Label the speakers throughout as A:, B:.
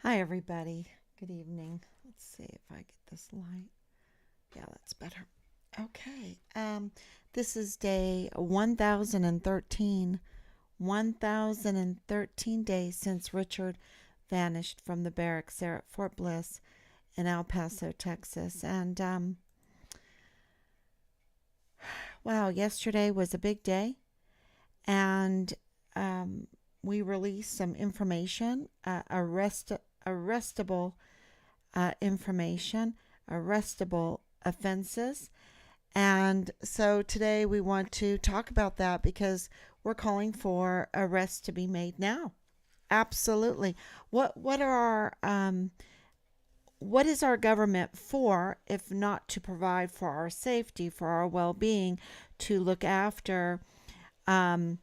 A: Hi, everybody. Good evening. Let's see if I get this light. Yeah, that's better. Okay. This is day 1013. 1013 days since Richard vanished from the barracks there at Fort Bliss in El Paso, Texas. And wow, yesterday was a big day. And um, we released some information, arrestable information, arrestable offenses. And so today we want to talk about that because we're calling for arrests to be made now. Absolutely. What is our government for if not to provide for our safety, for our well-being, to look after um,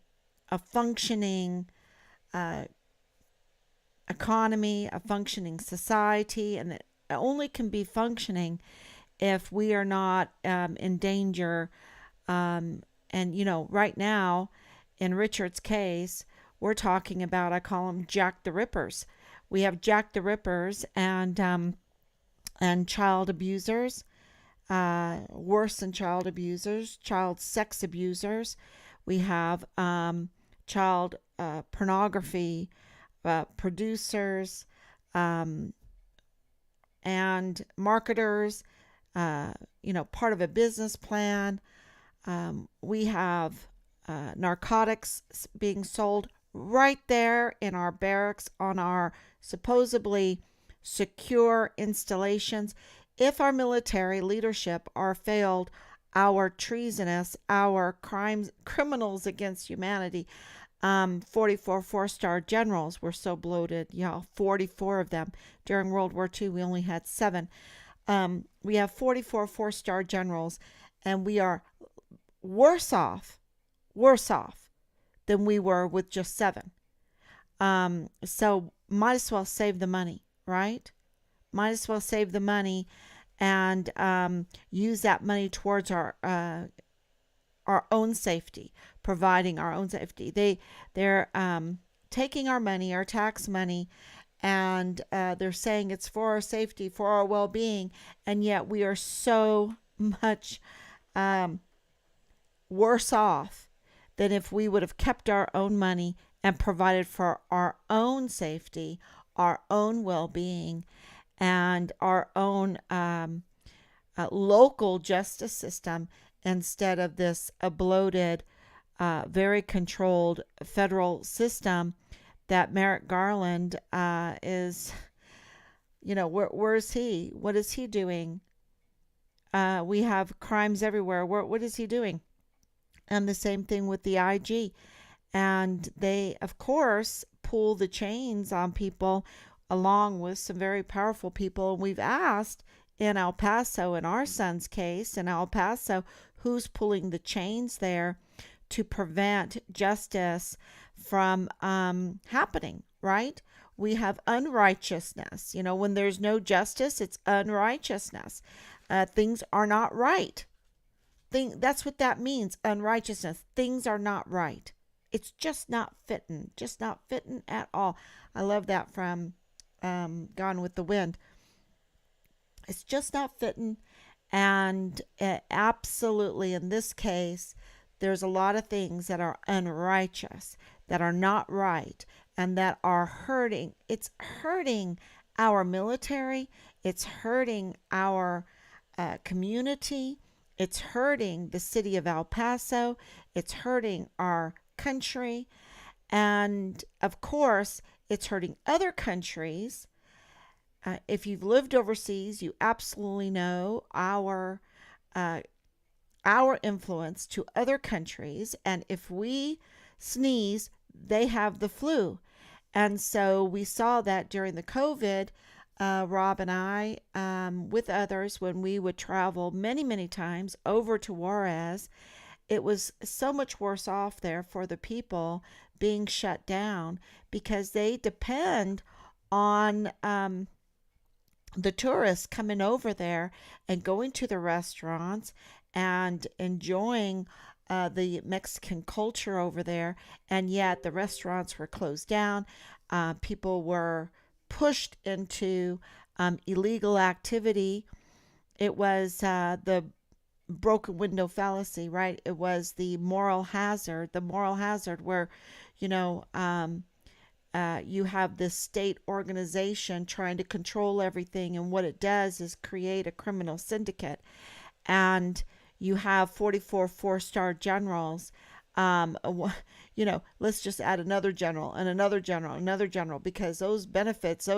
A: a functioning uh, economy, a functioning society, and it only can be functioning if we are not in danger. And, right now, in Richard's case, we're talking about, I call them Jack the Rippers. We have Jack the Rippers and child abusers, worse than child abusers, child sex abusers. We have child pornography producers um, and marketers, uh, part of a business plan. We have narcotics being sold right there in our barracks on our supposedly secure installations. If our military leadership are failed, our treasonous, our criminals against humanity, 44 four-star generals were so bloated, 44 of them. During World War II, we only had 7. We have 44 four-star generals, and we are worse off, worse off than we were with just 7. So might as well save the money, right? Might as well save the money and use that money towards our own safety, providing our own safety. They're taking our money, our tax money, and they're saying it's for our safety, for our well-being, and yet we are so much um, worse off than if we would have kept our own money and provided for our own safety, our own well-being, and our own local justice system instead of this bloated, very controlled federal system that Merrick Garland is. Where is he? What is he doing? We have crimes everywhere. What is he doing? And the same thing with the IG. And they, of course, pull the chains on people along with some very powerful people. And we've asked in El Paso, in our son's case, in El Paso, who's pulling the chains there to prevent justice from happening, right? We have unrighteousness. When there's no justice, it's unrighteousness. Things are not right. That's what that means, unrighteousness. Things are not right. It's just not fitting at all. I love that from Gone with the Wind. It's just not fitting. And absolutely, in this case, there's a lot of things that are unrighteous, that are not right, and that are hurting. It's hurting our military. It's hurting our community. It's hurting the city of El Paso. It's hurting our country. And of course, it's hurting other countries. If you've lived overseas, you absolutely know uh, our influence to other countries. And if we sneeze, they have the flu. And so we saw that during the COVID, Rob and I, with others, when we would travel many, many times over to Juarez, it was so much worse off there for the people being shut down because they depend on the tourists coming over there and going to the restaurants and enjoying the Mexican culture over there. And yet the restaurants were closed down. People were pushed into illegal activity. It was the broken window fallacy, right? It was the moral hazard where, you know, you have this state organization trying to control everything, and what it does is create a criminal syndicate. And you have 44 four-star generals. Um, let's just add another general and another general, another general, because those benefits,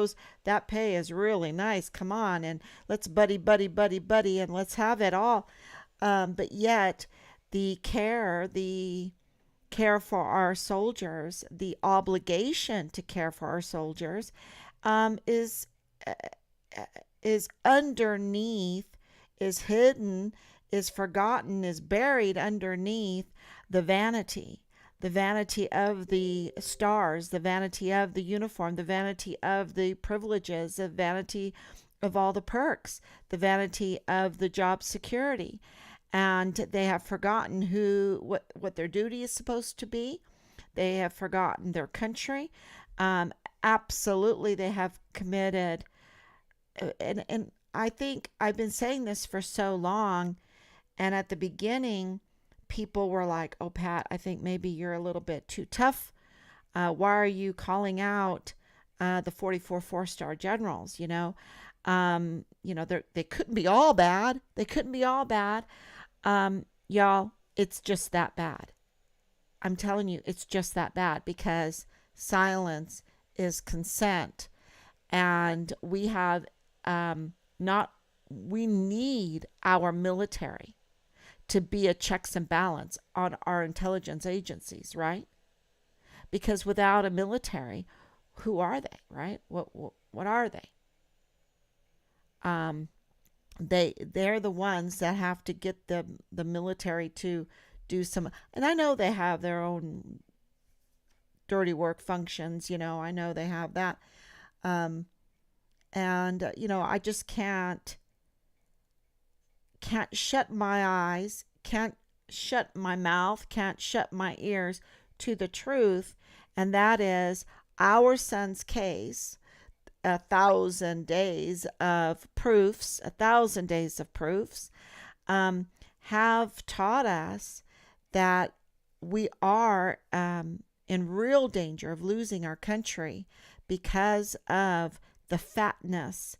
A: that pay is really nice. Come on, and let's buddy, buddy, buddy, buddy, and let's have it all. But yet, the care for our soldiers, the obligation to care for our soldiers, um, is uh, is underneath, is hidden, is forgotten, is buried underneath the vanity of the stars, the vanity of the uniform, the vanity of the privileges, the vanity of all the perks, the vanity of the job security. And they have forgotten what their duty is supposed to be. They have forgotten their country. Absolutely, they have committed. And I think I've been saying this for so long. And at the beginning, people were like, "Oh, Pat, I think maybe you're a little bit too tough. Why are you calling out the 44 four-star generals? They couldn't be all bad. They couldn't be all bad." Y'all, it's just that bad. I'm telling you, it's just that bad, because silence is consent. And we have not, we need our military to be a checks and balance on our intelligence agencies, right? Because without a military, who are they, right? What are they? Um, they're the ones that have to get the military to do some, and I know they have their own dirty work functions, I know they have that. um and I just can't shut my eyes, can't shut my mouth, can't shut my ears to the truth. And that is our son's case. 1,000 days of proofs have taught us that we are in real danger of losing our country because of the fatness,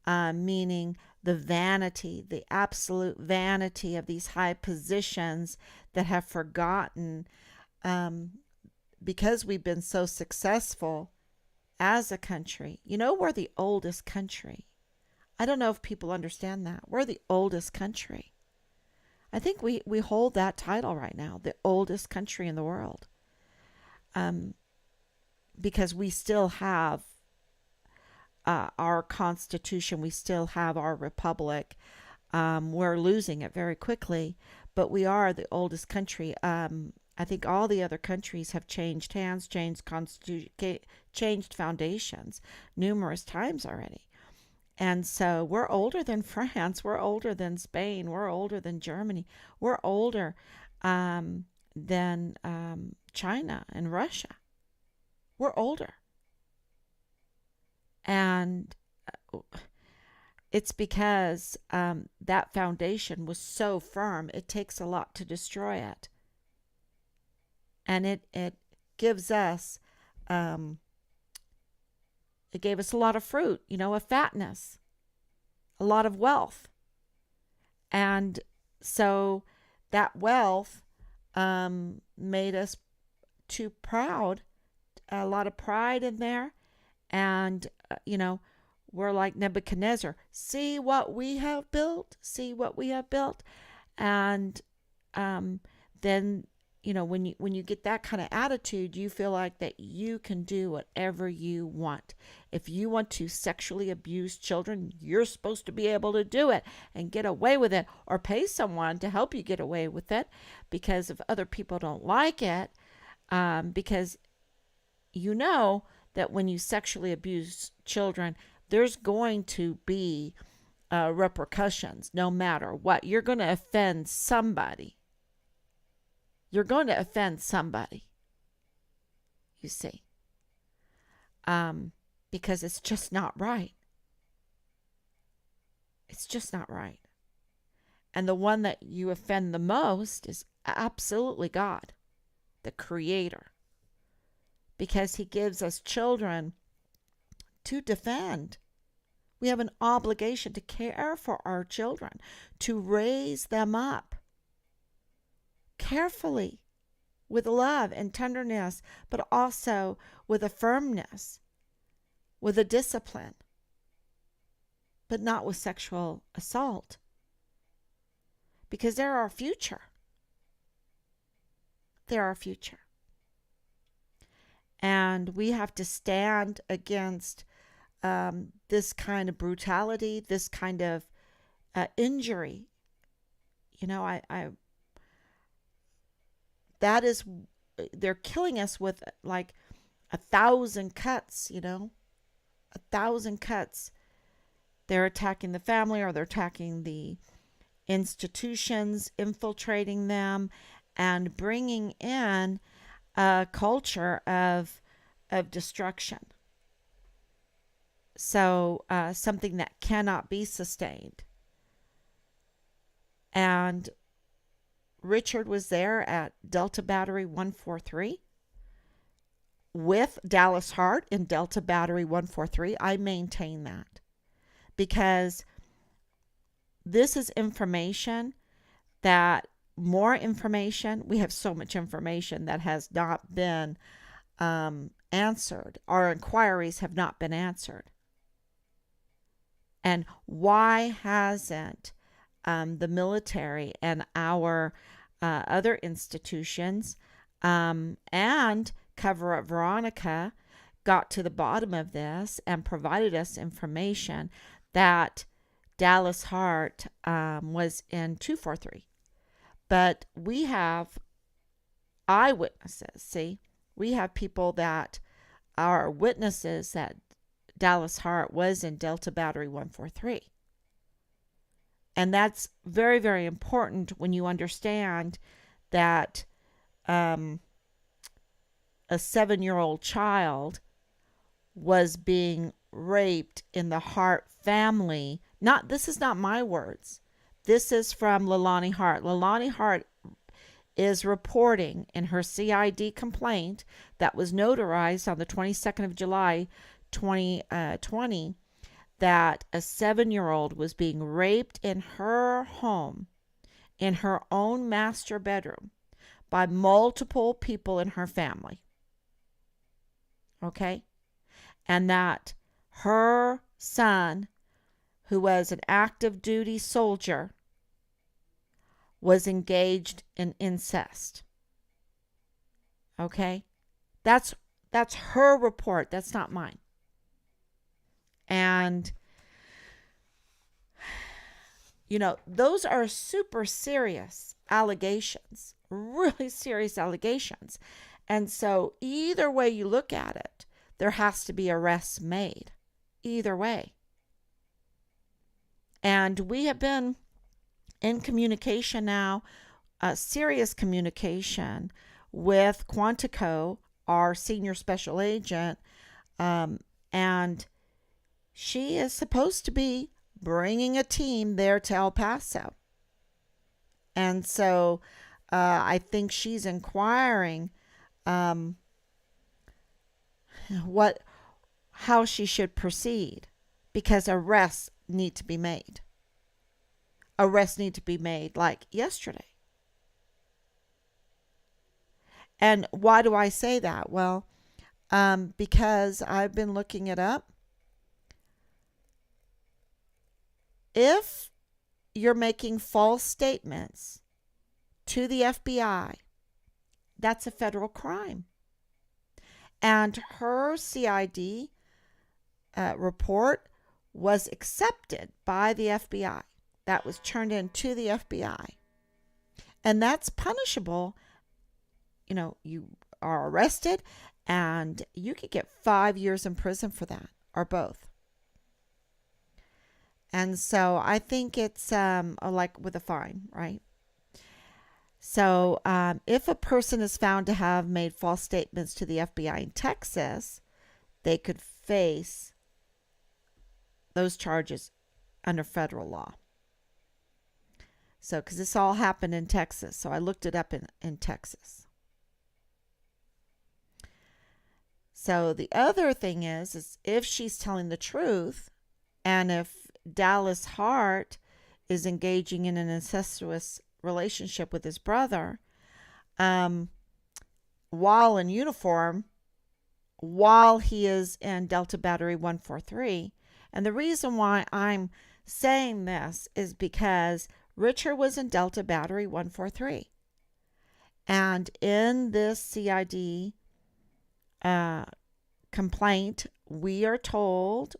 A: meaning the vanity, the absolute vanity of these high positions that have forgotten, um, because we've been so successful as a country. We're the oldest country. I don't know if people understand that. We're the oldest country. I think we hold that title right now, the oldest country in the world, um, because we still have our Constitution, we still have our republic. We're losing it very quickly, but we are the oldest country. I think all the other countries have changed hands, changed changed foundations numerous times already. And so we're older than France, we're older than Spain, we're older than Germany, we're older than China and Russia. We're older. And it's because that foundation was so firm, it takes a lot to destroy it. And it gives us, um, it gave us a lot of fruit, a fatness, a lot of wealth. And so that wealth made us too proud, a lot of pride in there. And, we're like Nebuchadnezzar. See what we have built? See what we have built? And then, when you get that kind of attitude, you feel like that you can do whatever you want. If you want to sexually abuse children, you're supposed to be able to do it and get away with it, or pay someone to help you get away with it, because if other people don't like it, because that when you sexually abuse children, there's going to be repercussions no matter what. You're going to offend somebody. You're going to offend somebody, you see. because it's just not right. It's just not right. And the one that you offend the most is absolutely God, the Creator, because He gives us children to defend. We have an obligation to care for our children, to raise them up carefully with love and tenderness, but also with a firmness, with a discipline, but not with sexual assault, because they're our future. They're our future. And we have to stand against this kind of brutality, this kind of injury. You know, that is, they're killing us with like 1,000 cuts, 1,000 cuts. They're attacking the family, or they're attacking the institutions, infiltrating them, and bringing in a culture of destruction. So something that cannot be sustained. And Richard was there at Delta Battery 143 with Dallas Hart in Delta Battery 143. I maintain that because this is information that, more information, we have so much information that has not been answered. Our inquiries have not been answered. And why hasn't the military and our other institutions and Cover Up Veronica got to the bottom of this and provided us information that Dallas Hart was in 243? But we have eyewitnesses. See, we have people that are witnesses that Dallas Hart was in Delta Battery 143. And that's very, very important when you understand that a 7-year-old child was being raped in the Hart family. This is not my words. This is from Leilani Hart. Leilani Hart is reporting in her CID complaint that was notarized on the 22nd of July, 2020, that a 7-year-old was being raped in her home, in her own master bedroom, by multiple people in her family. Okay? And that her son, who was an active duty soldier, was engaged in incest. Okay? That's her report. That's not mine. And those are super serious allegations, really serious allegations. And so either way you look at it, there has to be arrests made. Either way. And we have been in communication now, serious communication with Quantico, our senior special agent, and she is supposed to be bringing a team there to El Paso. And so I think she's inquiring how she should proceed, because arrests need to be made. Arrests need to be made like yesterday. And why do I say that? Well, because I've been looking it up. If you're making false statements to the FBI, that's a federal crime. And her CID report was accepted by the FBI. That was turned in to the FBI. And that's punishable. You are arrested and you could get 5 years in prison for that, or both. And so I think it's like with a fine, right? So if a person is found to have made false statements to the FBI in Texas, they could face those charges under federal law. So, because this all happened in Texas. So I looked it up in Texas. So the other thing is if she's telling the truth, and if Dallas Hart is engaging in an incestuous relationship with his brother, while in uniform, while he is in Delta Battery 143. And the reason why I'm saying this is because Richard was in Delta Battery 143. And in this CID complaint, we were told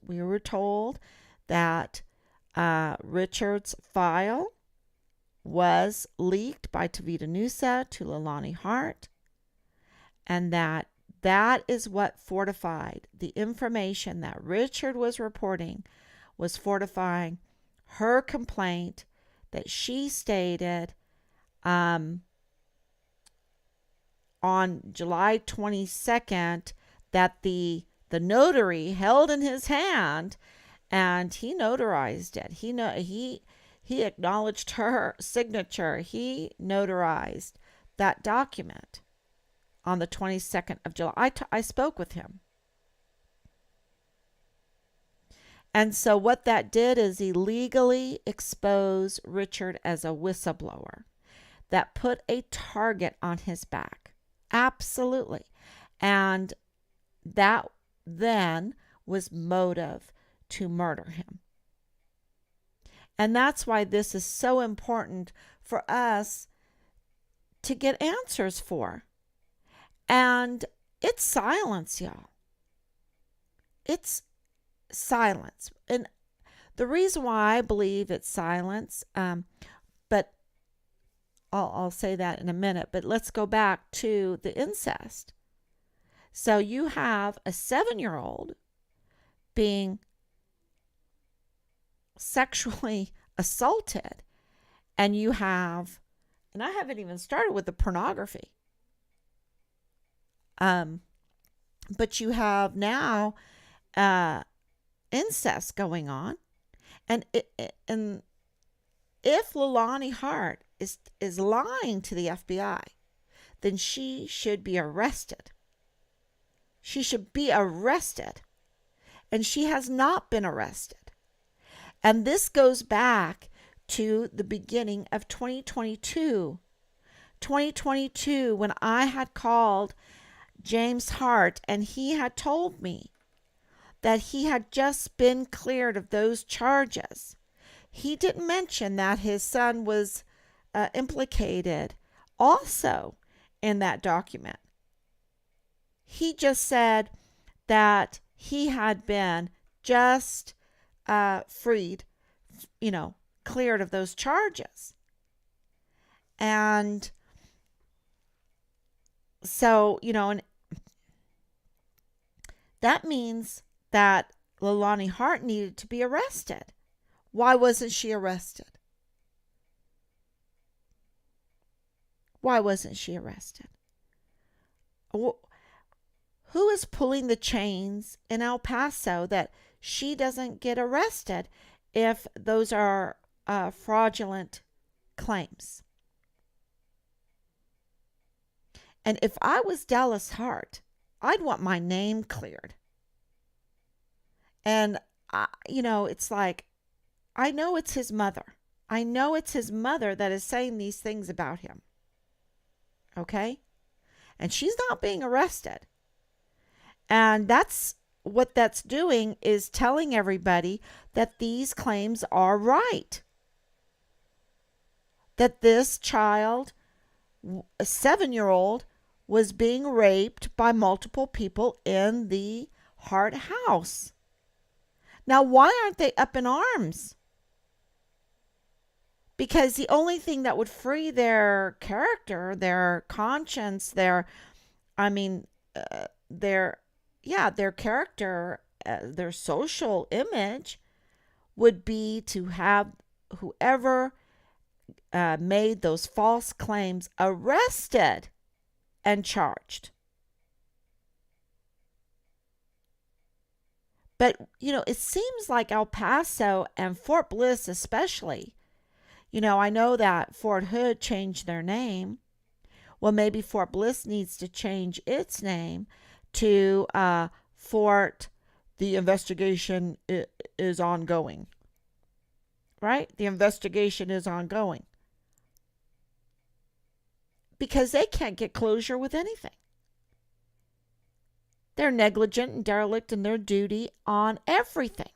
A: that Richard's file was leaked by Tavita Nusa to Leilani Hart, and that is what fortified the information that Richard was reporting, was fortifying her complaint that she stated on July 22nd that the notary held in his hand, and he notarized it. He acknowledged her signature. He notarized that document on the 22nd of July. I spoke with him. And so what that did is illegally expose Richard as a whistleblower that put a target on his back. Absolutely. And that then was motive to murder him. And that's why this is so important for us to get answers for. And it's silence, y'all. It's silence. And the reason why I believe it's silence, but I'll say that in a minute, but let's go back to the incest. So you have a 7-year-old being sexually assaulted, and you have, and I haven't even started with the pornography, but you have now incest going on, and if Leilani Hart is lying to the FBI, then she should be arrested. She should be arrested, and she has not been arrested. And this goes back to the beginning of 2022. 2022, when I had called James Hart, and he had told me that he had just been cleared of those charges. He didn't mention that his son was implicated also in that document. He just said that he had been just freed, cleared of those charges. And so, and that means that Leilani Hart needed to be arrested. Why wasn't she arrested? Why wasn't she arrested? Who is pulling the chains in El Paso that she doesn't get arrested if those are fraudulent claims? And if I was Dallas Hart, I'd want my name cleared. And, it's like, I know it's his mother. I know it's his mother that is saying these things about him. Okay? And she's not being arrested. And that's what that's doing, is telling everybody that these claims are right. That this child, a 7-year-old, was being raped by multiple people in the Hart house. Now, why aren't they up in arms? Because the only thing that would free their character, their conscience, their character, their social image, would be to have whoever made those false claims arrested and charged. But, it seems like El Paso and Fort Bliss, especially, I know that Fort Hood changed their name. Well, maybe Fort Bliss needs to change its name to Fort, the investigation is ongoing, right? The investigation is ongoing because they can't get closure with anything. They're negligent and derelict in their duty on everything.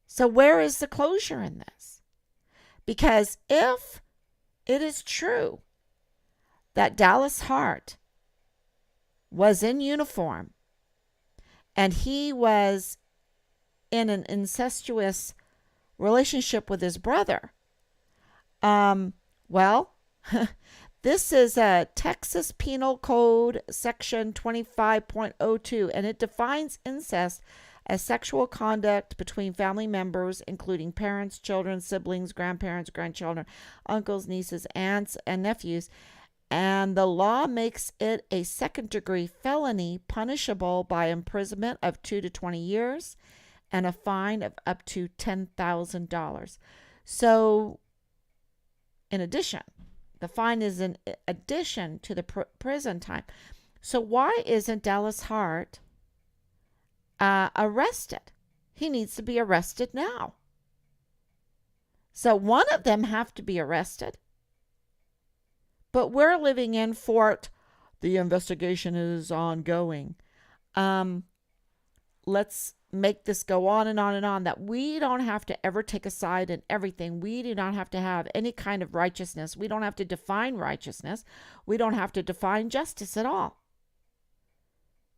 A: So, where is the closure in this? Because if it is true that Dallas Hart was in uniform and he was in an incestuous relationship with his brother, well, this is a Texas Penal Code section 25.02, and it defines incest as sexual conduct between family members, including parents, children, siblings, grandparents, grandchildren, uncles, nieces, aunts, and nephews. And the law makes it a second-degree felony punishable by imprisonment of 2 to 20 years and a fine of up to $10,000. So, in addition, the fine is in addition to the prison time. So why isn't Dallas Hart arrested? He needs to be arrested now. So one of them have to be arrested. But we're living in Fort, the investigation is ongoing. Let's make this go on and on and on, that we don't have to ever take a side in everything. We do not have to have any kind of righteousness. We don't have to define righteousness. We don't have to define justice at all.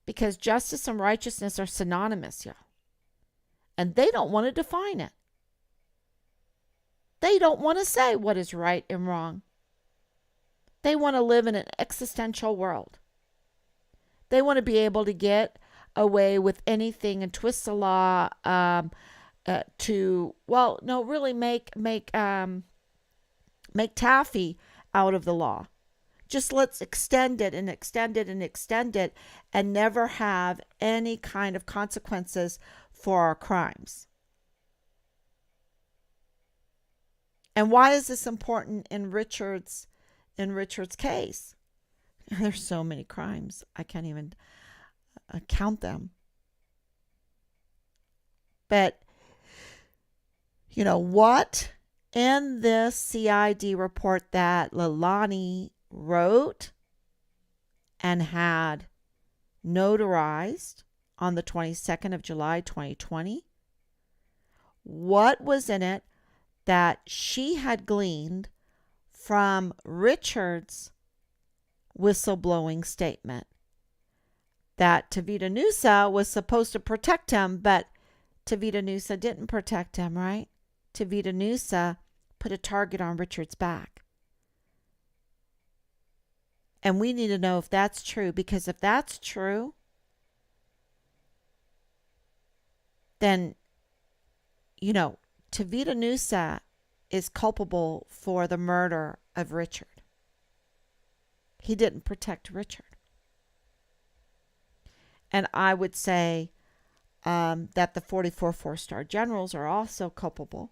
A: Because justice and righteousness are synonymous, y'all. And they don't want to define it. They don't want to say what is right and wrong. They want to live in an existential world. They want to be able to get away with anything and twist the law to, well, no, really make taffy out of the law. Just let's extend it and extend it and extend it and never have any kind of consequences for our crimes. And why is this important in Richard's case? There's so many crimes. I can't even count them. But, what in this CID report that Leilani wrote and had notarized on the 22nd of July, 2020, what was in it that she had gleaned from Richard's whistleblowing statement? That Tavita Nusa was supposed to protect him, but Tavita Nusa didn't protect him, right? Tavita Nusa put a target on Richard's back. And we need to know if that's true, because if that's true, then, Tavita Nusa is culpable for the murder of Richard. He didn't protect Richard. And I would say that the 44 four-star generals are also culpable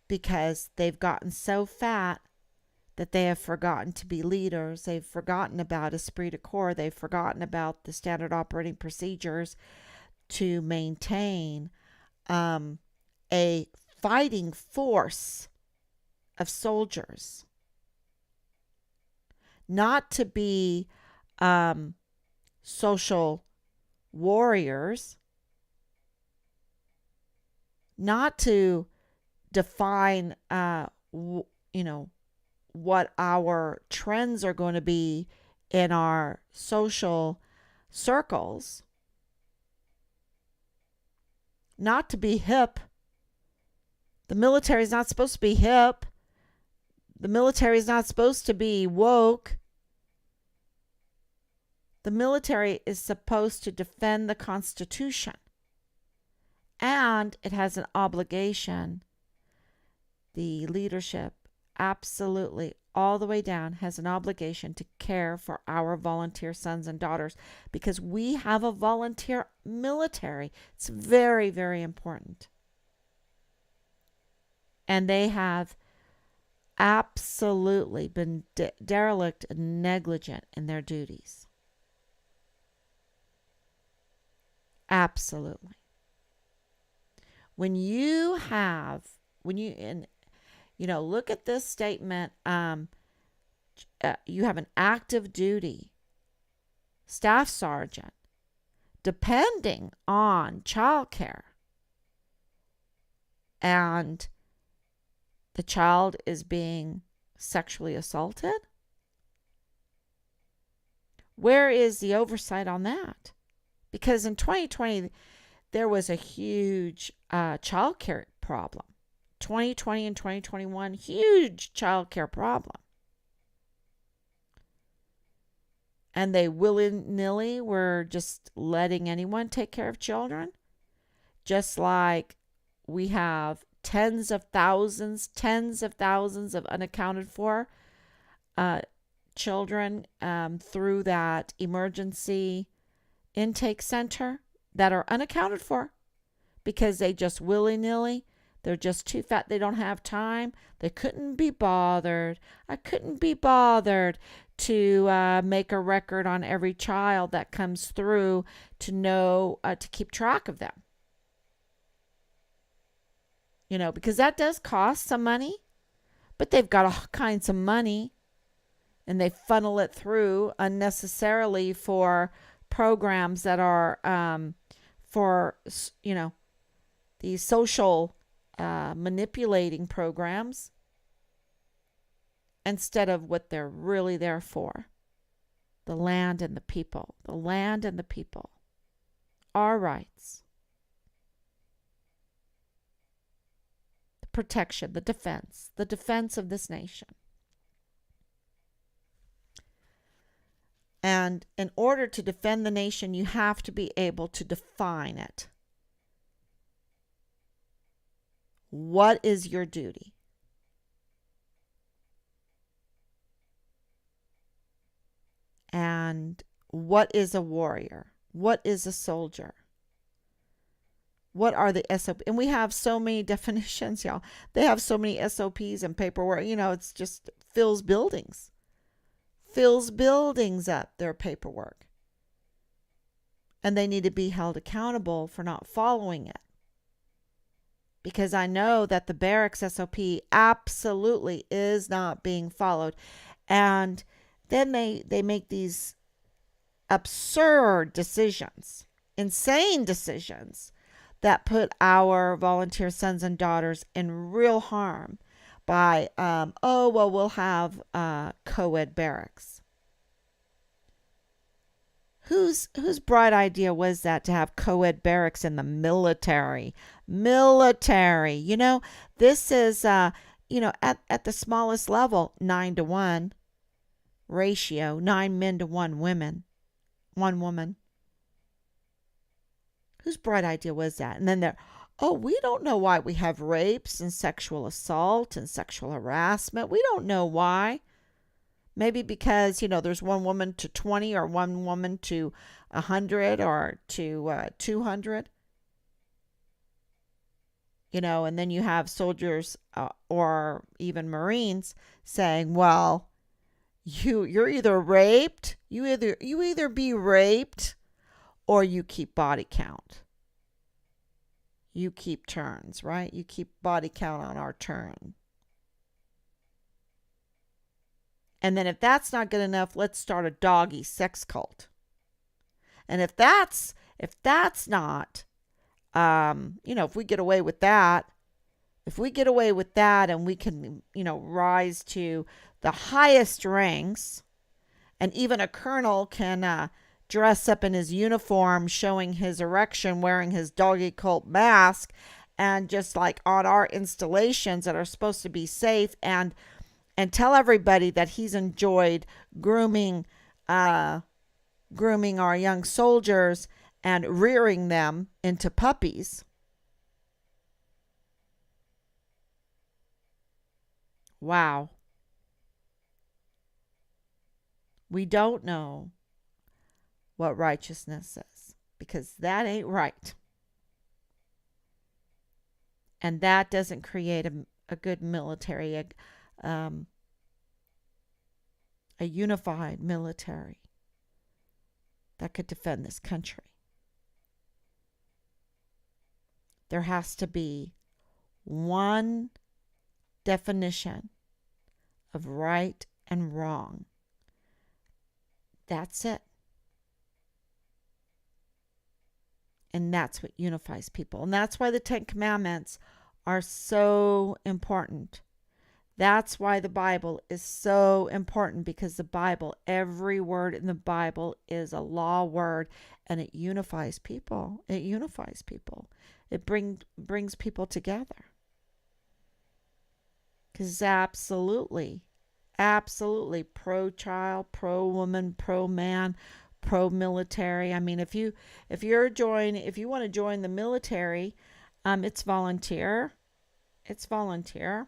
A: because they've gotten so fat that they have forgotten to be leaders. They've forgotten about esprit de corps. They've forgotten about the standard operating procedures to maintain a fighting force of soldiers. Not to be social warriors, not to define, what our trends are going to be in our social circles, not to be hip. The military is not supposed to be hip. The military is not supposed to be woke. The military is supposed to defend the Constitution. And it has an obligation, the leadership absolutely, all the way down, has an obligation to care for our volunteer sons and daughters because we have a volunteer military. It's very, very important. And they have absolutely been derelict and negligent in their duties. Absolutely. When you have, when you, and look at this statement. You have an active duty staff sergeant depending on childcare, and the child is being sexually assaulted. Where is the oversight on that? Because in 2020, there was a huge childcare problem. 2020 and 2021, huge childcare problem. And they willy-nilly were just letting anyone take care of children. Just like we have tens of thousands of unaccounted for children through that emergency intake center that are unaccounted for because they just willy-nilly, they're just too fat, they don't have time, they couldn't be bothered. I couldn't be bothered to make a record on every child that comes through to know to keep track of them. Because that does cost some money, but they've got all kinds of money and they funnel it through unnecessarily for programs that are for these social manipulating programs instead of what they're really there for: the land and the people. The land and the people. Our rights. The protection, the defense of this nation. And in order to defend the nation, you have to be able to define it. What is your duty? And what is a warrior? What is a soldier? What are the SOP? And we have so many definitions, y'all. They have so many SOPs and paperwork. It's just fills buildings up, their paperwork. And they need to be held accountable for not following it. Because I know that the barracks SOP absolutely is not being followed. And then they make these absurd decisions, insane decisions that put our volunteer sons and daughters in real harm by, we'll have co-ed barracks. Whose bright idea was that to have co-ed barracks in the military? This is, at the smallest level, 9-to-1 ratio, 9 men to 1 woman. Whose bright idea was that? And then we don't know why we have rapes and sexual assault and sexual harassment. We don't know why. Maybe because, there's 1 woman to 20 or 1 woman to 100 or to 200. And then you have soldiers or even Marines saying, well, you're either raped, you either be raped or you keep body count. You keep turns, right? You keep body count on our turn. And then if that's not good enough, let's start a doggy sex cult. And if that's not, if we get away with that, and we can, rise to the highest ranks, and even a colonel can dress up in his uniform, showing his erection, wearing his doggy cult mask, and just like on our installations that are supposed to be safe, and tell everybody that he's enjoyed grooming our young soldiers and rearing them into puppies. Wow. We don't know what righteousness is because that ain't right. And that doesn't create a good military, um, a unified military that could defend this country. There has to be one definition of right and wrong. That's it. And that's what unifies people. And that's why the Ten Commandments are so important. That's why the Bible is so important, because the Bible, every word in the Bible is a law word, and it unifies people. It unifies people. It brings people together. Because absolutely, absolutely pro child, pro woman, pro man, pro military. I mean, if you want to join the military, it's volunteer. It's volunteer.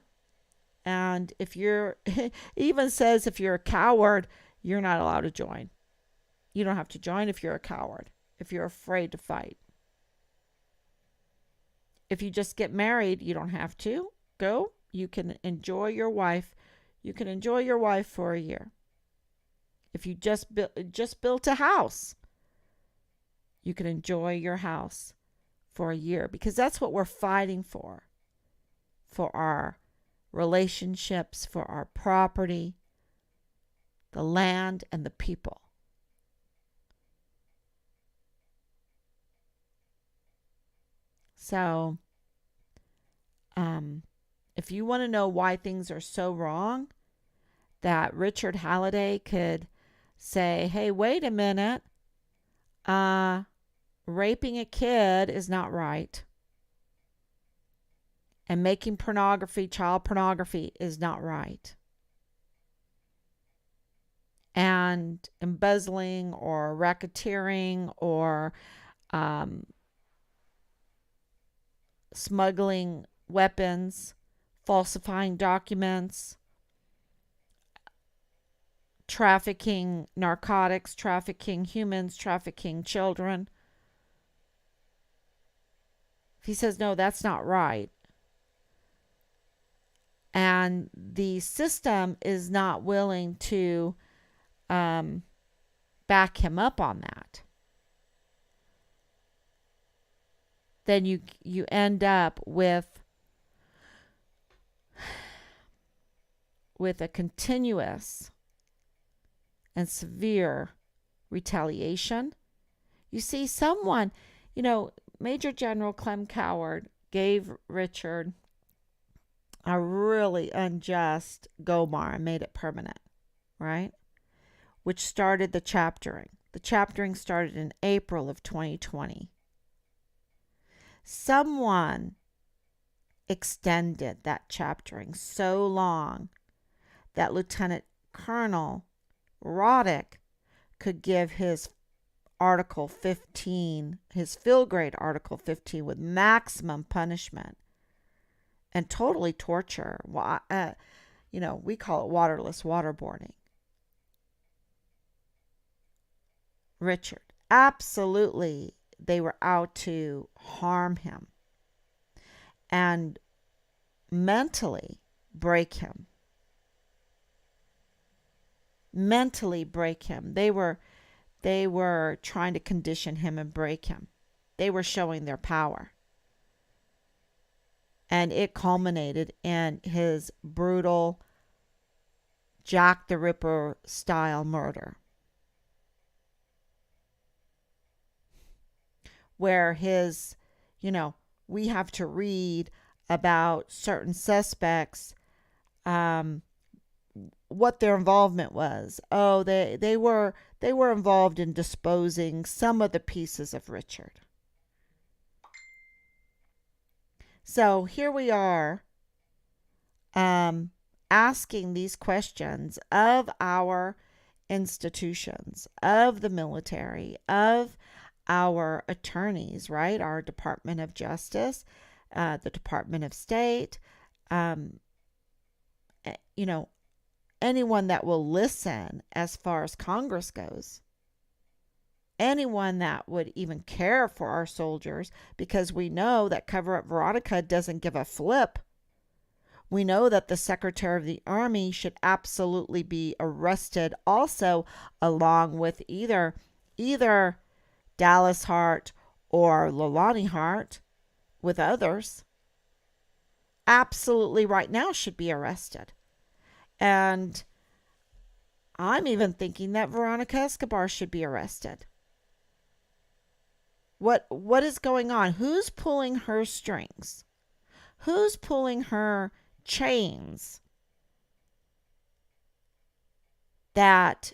A: And if you're, it even says if you're a coward, you're not allowed to join. You don't have to join if you're a coward, if you're afraid to fight. If you just get married, you don't have to go. You can enjoy your wife. You can enjoy your wife for a year. If you just built a house, you can enjoy your house for a year, because that's what we're fighting for our relationships, for our property, the land, and the people. So, if you want to know why things are so wrong, that Richard Halliday could say, hey, wait a minute, raping a kid is not right. And making pornography, child pornography, is not right. And embezzling or racketeering or smuggling weapons, falsifying documents, trafficking narcotics, trafficking humans, trafficking children. If he says, no, that's not right, and the system is not willing to back him up on that, then you end up with a continuous and severe retaliation. You see, Major General Clem Coward gave Richard a really unjust GOMAR and made it permanent, right? Which started the chaptering. The chaptering started in April of 2020. Someone extended that chaptering so long that Lieutenant Colonel Roddick could give his Article 15, his field grade Article 15, with maximum punishment and totally torture. We call it waterless waterboarding. Richard, absolutely, they were out to harm him and mentally break him. Mentally break him. They were trying to condition him and break him. They were showing their power. And it culminated in his brutal Jack the Ripper style murder, where we have to read about certain suspects, what their involvement was. Oh, they were involved in disposing some of the pieces of Richard. So here we are, asking these questions of our institutions, of the military, of our attorneys, right? Our Department of Justice, the Department of State, you know, anyone that will listen as far as Congress goes, anyone that would even care for our soldiers, because we know that Cover Up Veronica doesn't give a flip. We know that the Secretary of the Army should absolutely be arrested also, along with either Dallas Hart or Leilani Hart, with others. Absolutely right now should be arrested. And I'm even thinking that Veronica Escobar should be arrested. What is going on? Who's pulling her strings? Who's pulling her chains? That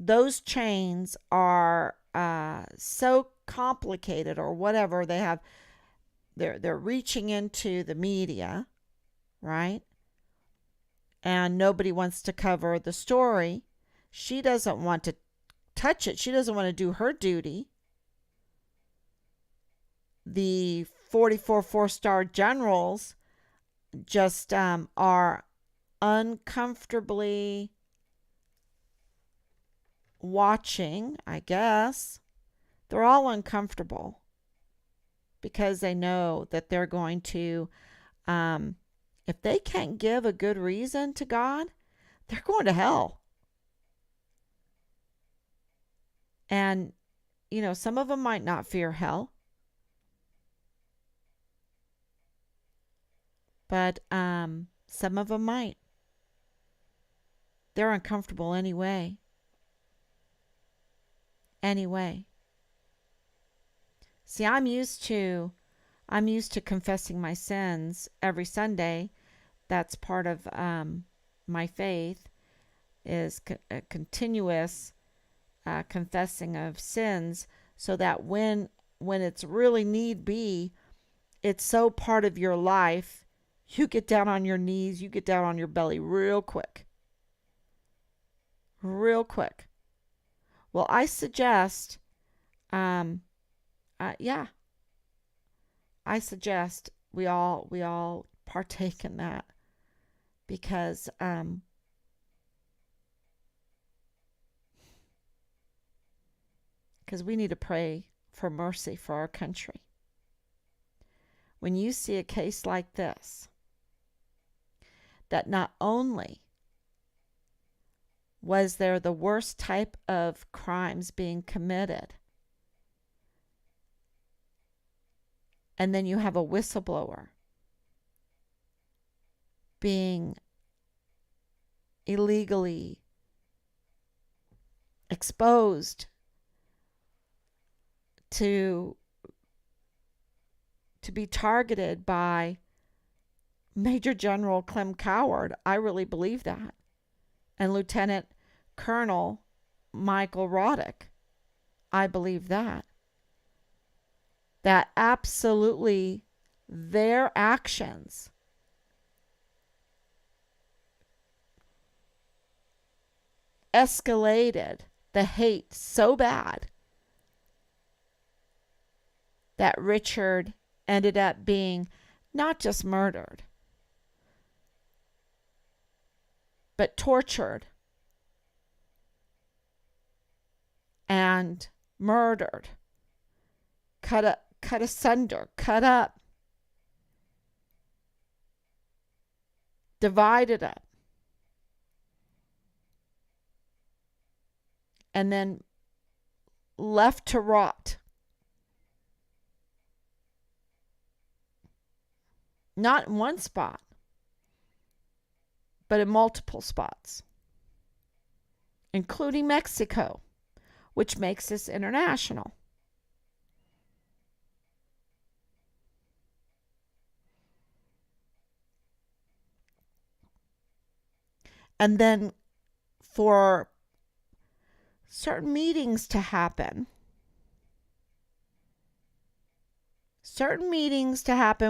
A: those chains are so complicated, or whatever. They're reaching into the media, right? And nobody wants to cover the story. She doesn't want to touch it. She doesn't want to do her duty. The 44 four-star generals just are uncomfortably watching, I guess. They're all uncomfortable because they know that they're going to, if they can't give a good reason to God, they're going to hell. And, some of them might not fear hell, but some of them might. They're uncomfortable anyway. Anyway. See, I'm used to confessing my sins every Sunday. That's part of my faith, is a continuous confessing of sins, so that when it's really need be, it's so part of your life, you get down on your knees, you get down on your belly real quick. Real quick. Well, I suggest, yeah, I suggest we all partake in that, because we need to pray for mercy for our country. When you see a case like this, that not only was there the worst type of crimes being committed, and then you have a whistleblower being illegally exposed to be targeted by Major General Clem Coward. I really believe that. And Lieutenant Colonel Michael Roddick. I believe that. That absolutely their actions escalated the hate so bad that Richard ended up being not just murdered, but tortured and murdered, cut asunder, cut up, divided up, and then left to rot. Not in one spot, but in multiple spots, including Mexico, which makes this international. And then for certain meetings to happen,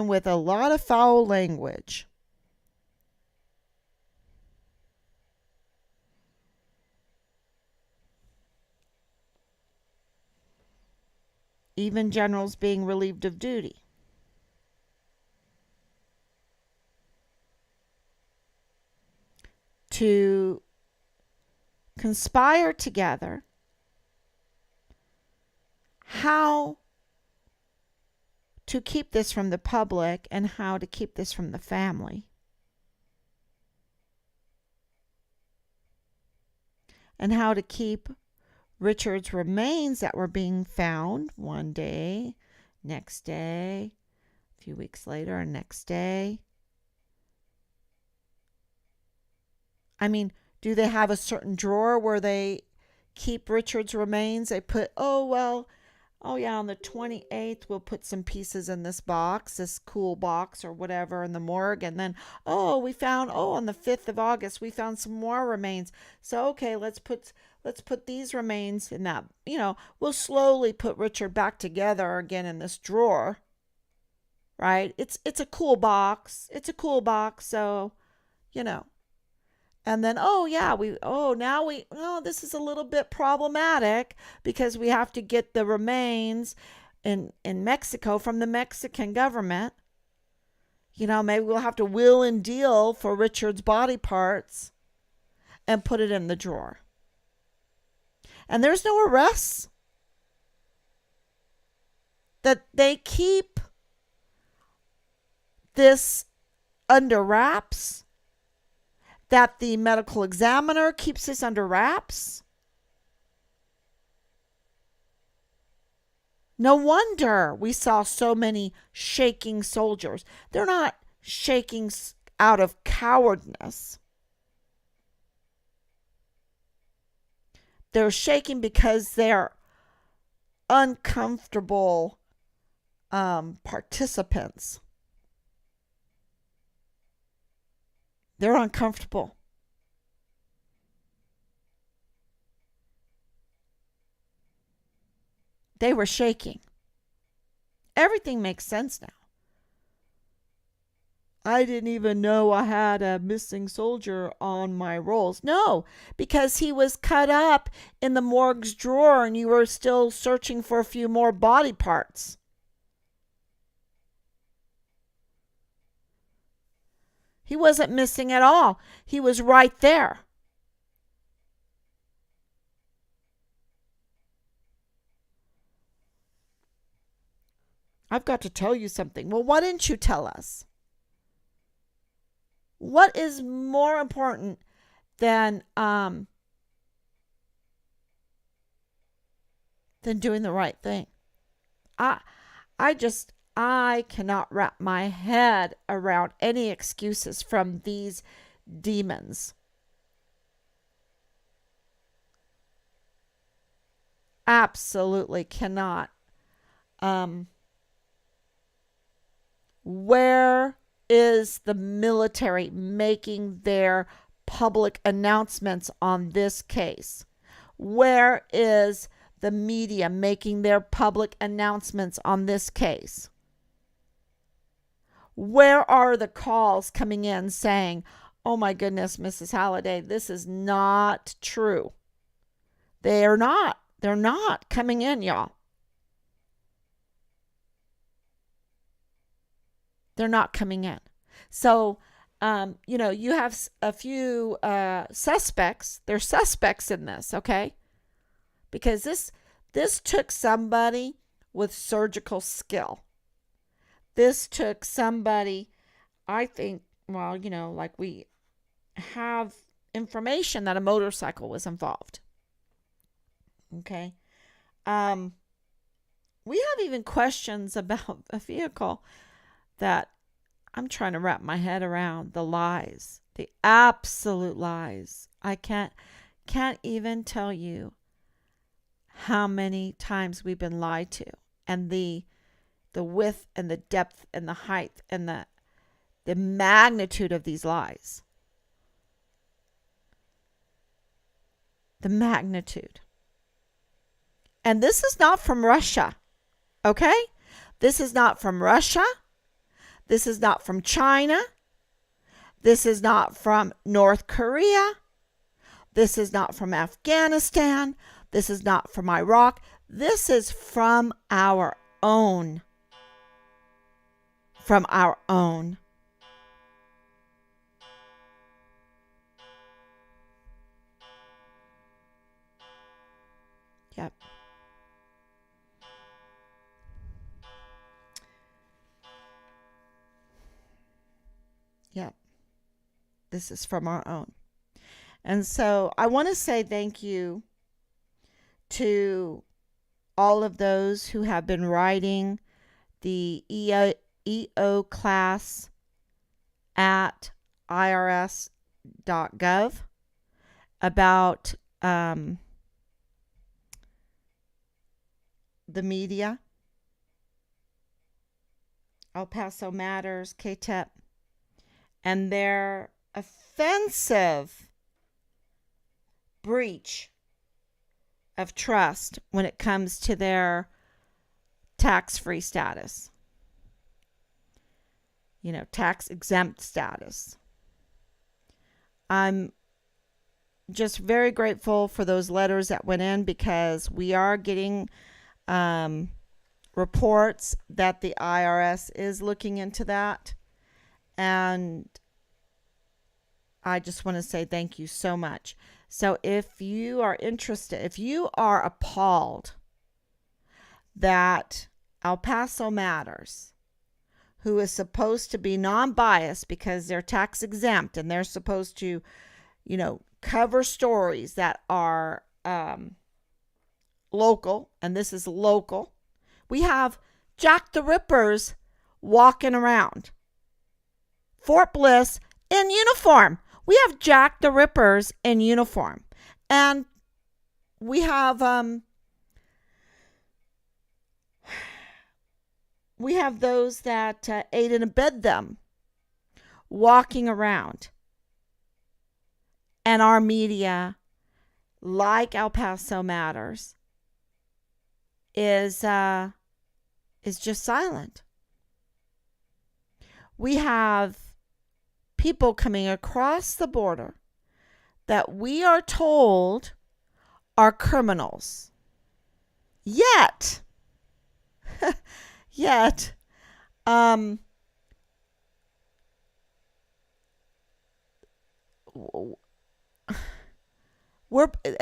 A: with a lot of foul language, even generals being relieved of duty. to conspire together how to keep this from the public and how to keep this from the family. And how to keep Richard's remains that were being found one day, next day, a few weeks later, and next day. I mean, do they have a certain drawer where they keep Richard's remains? They put, oh yeah, on the 28th, we'll put some pieces in this box, this cool box or whatever in the morgue. And then, we found, on the 5th of August, we found some more remains. So, okay, let's put these remains in that, we'll slowly put Richard back together again in this drawer, right? It's a cool box. It's a cool box. So, you know, and then, this is a little bit problematic because we have to get the remains in Mexico from the Mexican government. Maybe we'll have to will and deal for Richard's body parts and put it in the drawer. And there's no arrests. That they keep this under wraps. That the medical examiner keeps this under wraps. No wonder we saw so many shaking soldiers. They're not shaking out of cowardness. They're shaking because they're uncomfortable participants. They're uncomfortable. They were shaking. Everything makes sense now. I didn't even know I had a missing soldier on my rolls. No, because he was cut up in the morgue's drawer and you were still searching for a few more body parts. He wasn't missing at all. He was right there. I've got to tell you something. Well, why didn't you tell us? What is more important than doing the right thing? I cannot wrap my head around any excuses from these demons. Absolutely cannot. Where is the military making their public announcements on this case? Where is the media making their public announcements on this case? Where are the calls coming in saying, oh my goodness, Mrs. Halliday, this is not true? They're not. They're not coming in, y'all. They're not coming in. So, you have a few suspects. There's suspects in this, okay? Because this took somebody with surgical skill. This took somebody, I think, like we have information that a motorcycle was involved. Okay. We have even questions about a vehicle that I'm trying to wrap my head around. The lies, the absolute lies. I can't even tell you how many times we've been lied to, and the width and the depth and the height and the magnitude of these lies. The magnitude. And this is not from Russia, okay? This is not from Russia. This is not from China. This is not from North Korea. This is not from Afghanistan. This is not from Iraq. This is from our own. From our own. Yep. Yep. This is from our own. And so I want to say thank you to all of those who have been writing the EO class at irs.gov about the media, El Paso Matters, KTEP, and their offensive breach of trust when it comes to their tax-free status, tax exempt status. I'm just very grateful for those letters that went in, because we are getting reports that the IRS is looking into that. And I just want to say thank you so much. So if you are interested, if you are appalled that El Paso Matters, who is supposed to be non-biased because they're tax exempt and they're supposed to, cover stories that are local, and this is local. We have Jack the Rippers walking around Fort Bliss in uniform. We have Jack the Rippers in uniform. And we have those that aid and abet them walking around. And our media, like El Paso Matters, is just silent. We have people coming across the border that we are told are criminals. Yet,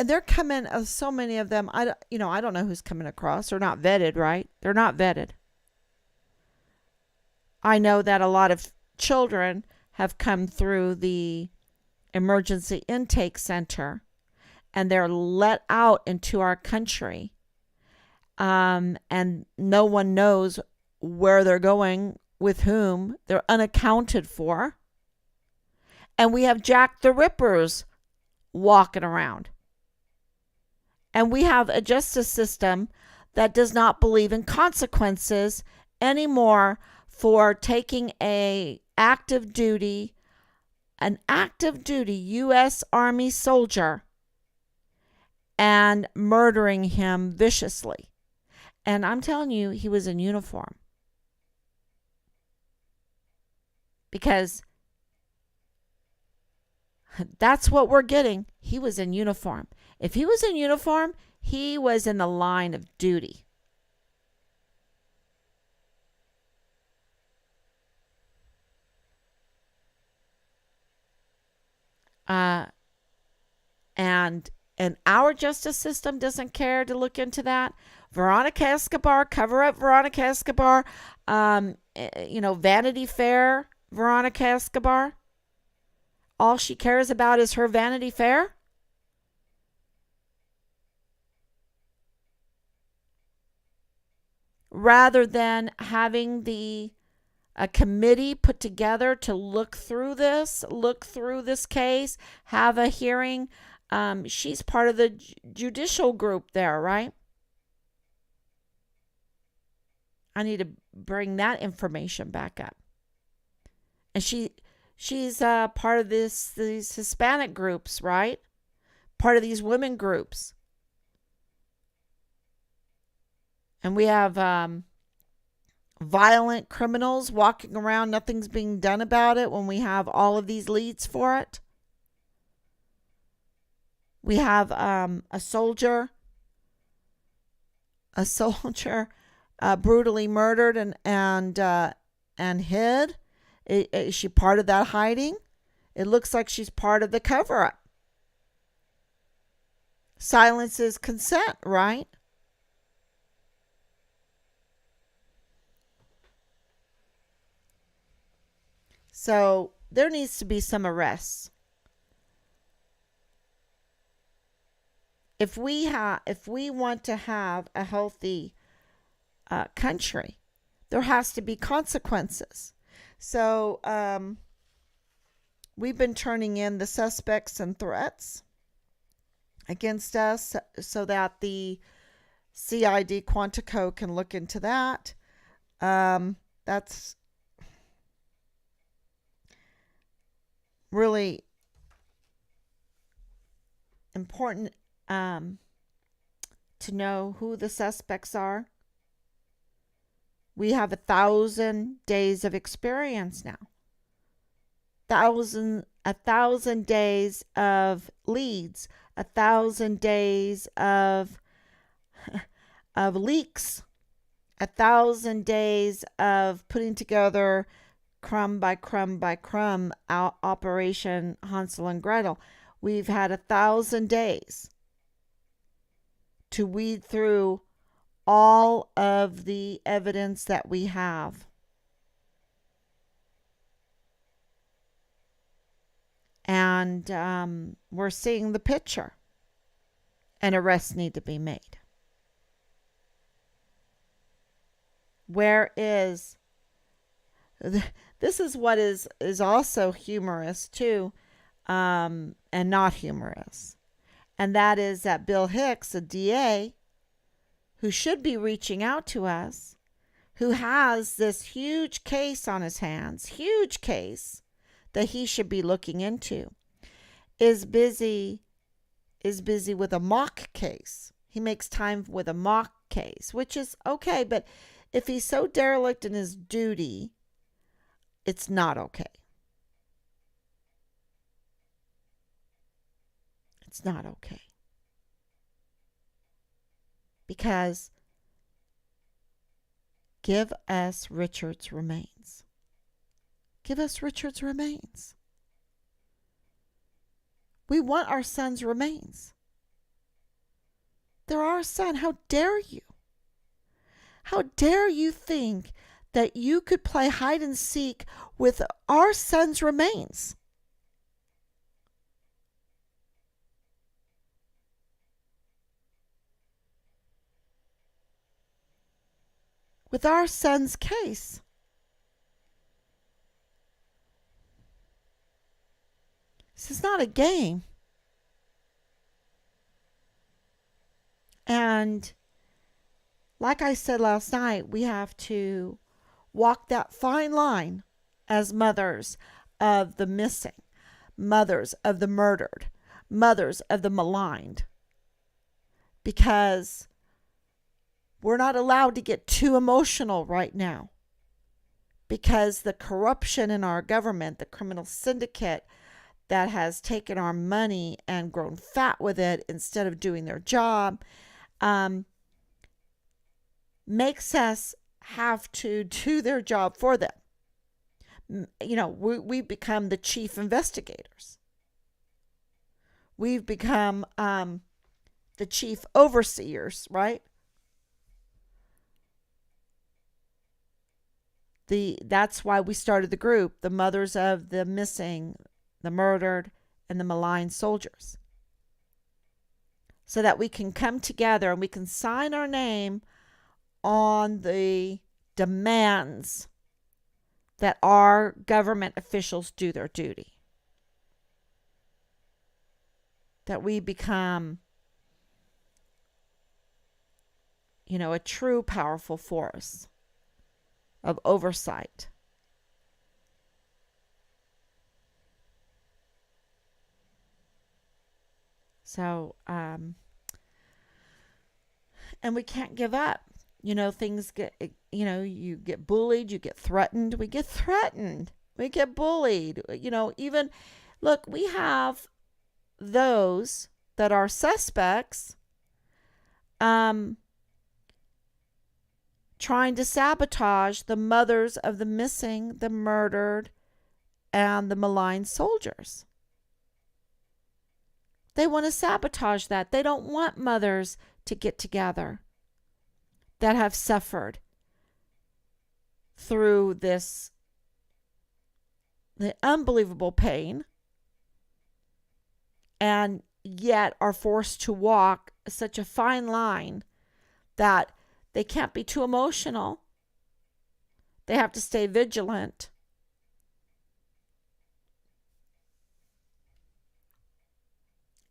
A: they're coming. So many of them. I don't know who's coming across. They're not vetted, right? They're not vetted. I know that a lot of children have come through the emergency intake center, and they're let out into our country, and no one knows where they're going, with whom. They're unaccounted for. And we have Jack the Rippers walking around. And we have a justice system that does not believe in consequences anymore for taking an active duty U.S. Army soldier and murdering him viciously. And I'm telling you, he was in uniform. Because that's what we're getting. He was in uniform. If he was in uniform, he was in the line of duty. And our justice system doesn't care to look into that. Veronica Escobar, cover up Veronica Escobar, Vanity Fair Veronica Escobar. All she cares about is her Vanity Fair. Rather than having a committee put together to look through this case, have a hearing. She's part of the judicial group there, right? I need to bring that information back up. And she's part of these Hispanic groups, right? Part of these women groups. And we have violent criminals walking around. Nothing's being done about it when we have all of these leads for it. We have a soldier brutally murdered and hid. Is she part of that hiding? It looks like she's part of the cover-up. Silence is consent, right? So there needs to be some arrests. If we want to have a healthy country, there has to be consequences. So we've been turning in the suspects and threats against us so that the CID Quantico can look into that. That's really important to know who the suspects are. We have 1,000 days of experience now. A thousand days of leads, 1,000 days of leaks, 1,000 days of putting together crumb by crumb by crumb Operation Hansel and Gretel. We've had 1,000 days to weed through all of the evidence that we have. And we're seeing the picture, and arrests need to be made. Where is this is what is also humorous too, and not humorous, and that is that Bill Hicks, a DA, who should be reaching out to us, who has this huge case on his hands, huge case that he should be looking into, is busy with a mock case. He makes time with a mock case, which is okay, but if he's so derelict in his duty, it's not okay. It's not okay. Because give us Richard's remains. Give us Richard's remains. We want our son's remains. They're our son. How dare you? How dare you think that you could play hide and seek with our son's remains? With our son's case. This is not a game. And like I said last night, we have to walk that fine line as mothers of the missing, mothers of the murdered, mothers of the maligned. Because we're not allowed to get too emotional right now. Because the corruption in our government, the criminal syndicate that has taken our money and grown fat with it instead of doing their job, makes us have to do their job for them. You know, we become the chief investigators. We've become the chief overseers, right? That's why we started the group, the mothers of the missing, the murdered, and the maligned soldiers. So that we can come together and we can sign our name on the demands that our government officials do their duty. That we become, a true powerful force of oversight. So, and we can't give up. Things get, you get bullied, you get threatened. We get threatened. We get bullied. Even, look, we have those that are suspects trying to sabotage the mothers of the missing, the murdered, and the maligned soldiers. They want to sabotage that. They don't want mothers to get together that have suffered through this the unbelievable pain and yet are forced to walk such a fine line that they can't be too emotional. They have to stay vigilant.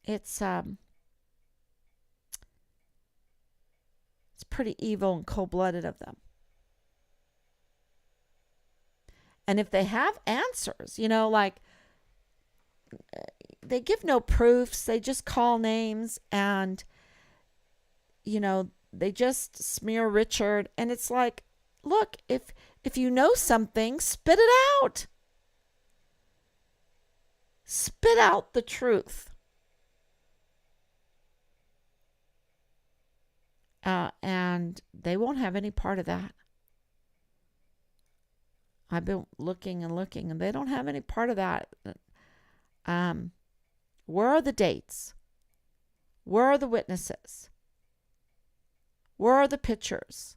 A: It's pretty evil and cold-blooded of them. And if they have answers, like they give no proofs, they just call names and they just smear Richard, and it's like, look, if you know something, spit it out. Spit out the truth. And they won't have any part of that. I've been looking and looking, and they don't have any part of that. Where are the dates? Where are the witnesses? Where are the pictures?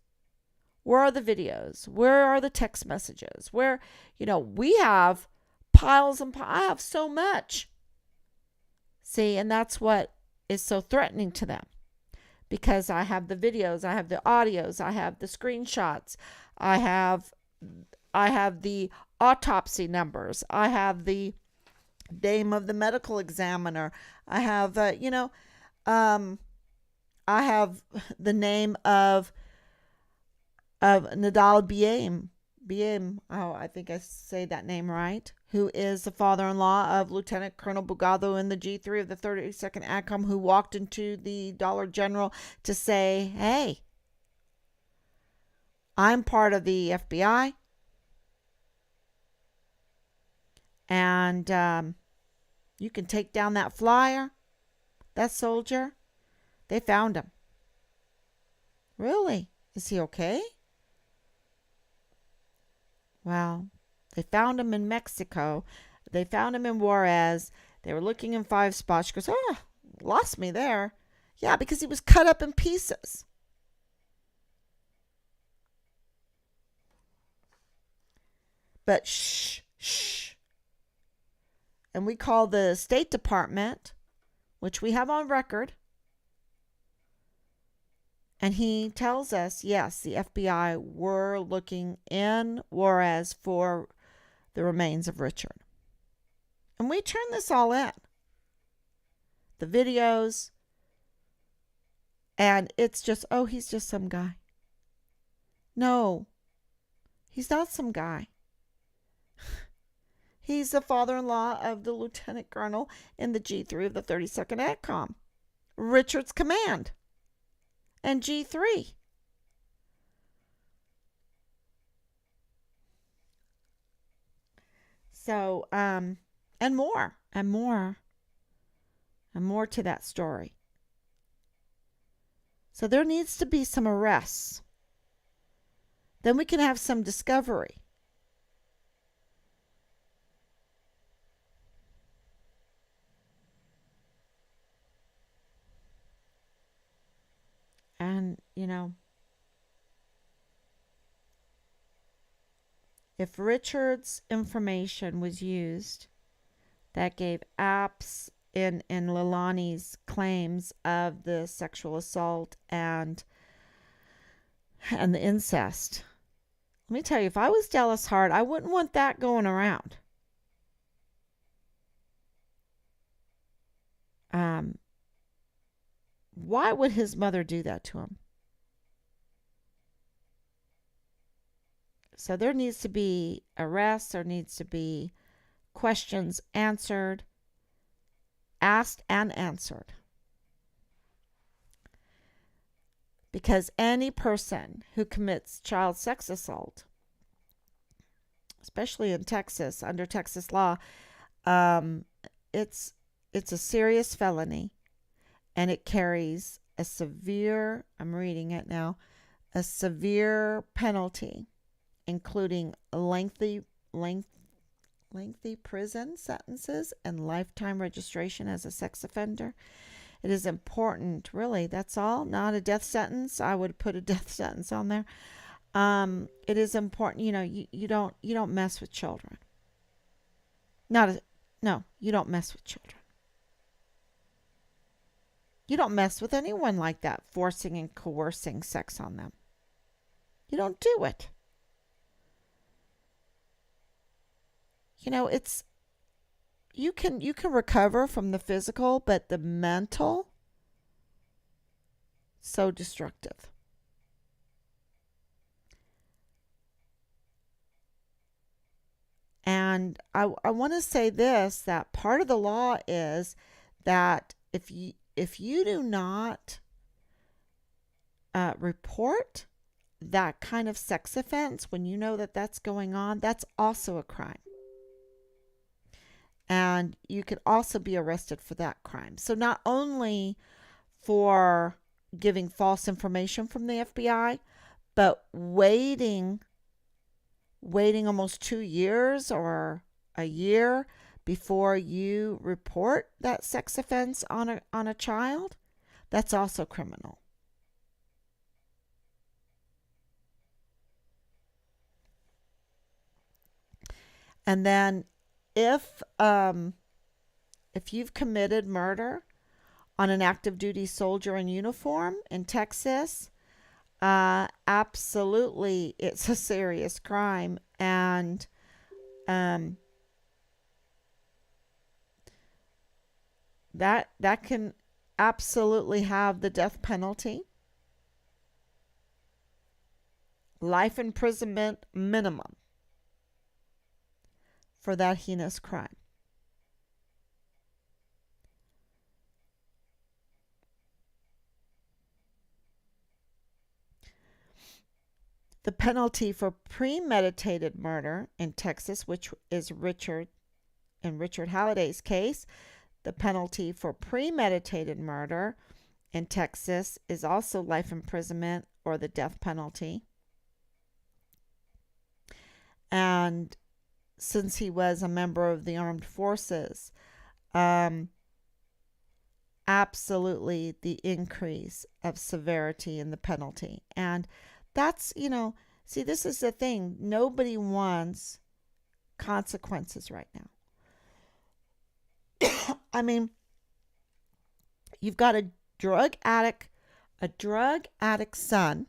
A: Where are the videos? Where are the text messages? Where, we have piles and piles. I have so much. See, and that's what is so threatening to them. Because I have the videos, I have the audios, I have the screenshots, I have the autopsy numbers, I have the name of the medical examiner, I have I have the name of Nadal Biem, I think I say that name right, who is the father-in-law of Lieutenant Colonel Bugado in the G3 of the 32nd ACOM, who walked into the Dollar General to say, hey, I'm part of the FBI, and you can take down that flyer, that soldier. They found him. Really? Is he okay? Well, they found him in Mexico. They found him in Juarez. They were looking in 5 spots. She goes, oh, lost me there. Yeah, because he was cut up in pieces. But shh. And we call the State Department, which we have on record. And he tells us, yes, the FBI were looking in Juarez for the remains of Richard. And we turn this all in. The videos. And it's just, oh, he's just some guy. No, he's not some guy. He's the father-in-law of the lieutenant colonel in the G3 of the 32nd ATCOM. Richard's command. And G3. So, and more to that story. So there needs to be some arrests. Then we can have some discovery. And, if Richard's information was used, that gave apps in Leilani's claims of the sexual assault and the incest. Let me tell you, if I was Dallas Hart, I wouldn't want that going around. Why would his mother do that to him? So there needs to be arrests, there needs to be questions answered, asked and answered. Because any person who commits child sex assault, especially in Texas, under Texas law, it's a serious felony, and it carries a severe, I'm reading it now, a severe penalty, including lengthy lengthy prison sentences and lifetime registration as a sex offender. It is important, really. That's all. Not a death sentence. I would put a death sentence on there. It is important. You don't mess with children. Not a, no. You don't mess with children. You don't mess with anyone like that, forcing and coercing sex on them. You don't do it. It's you can recover from the physical, but the mental, so destructive. And I want to say this, that part of the law is that if you do not report that kind of sex offense when you know that that's going on, that's also a crime. And you could also be arrested for that crime. So not only for giving false information from the FBI, but waiting almost 2 years or a year before you report that sex offense on a child, that's also criminal. And then if if you've committed murder on an active duty soldier in uniform in Texas, absolutely it's a serious crime, and um, that can absolutely have the death penalty, life imprisonment minimum for that heinous crime. The penalty for premeditated murder in Texas, which is Richard Halliday's case, the penalty for premeditated murder in Texas is also life imprisonment or the death penalty. And since he was a member of the armed forces, um, absolutely the increase of severity in the penalty. And see, this is the thing. Nobody wants consequences right now. I mean, you've got a drug addict son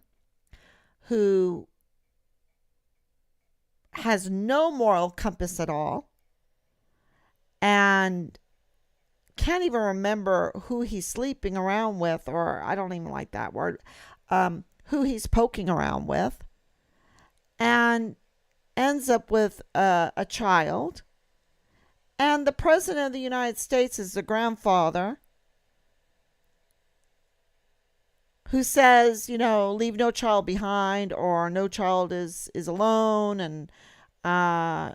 A: who has no moral compass at all and can't even remember who he's sleeping around with, or I don't even like that word, who he's poking around with, and ends up with a child. And the president of the United States is the grandfather who says, leave no child behind, or no child is alone, and uh,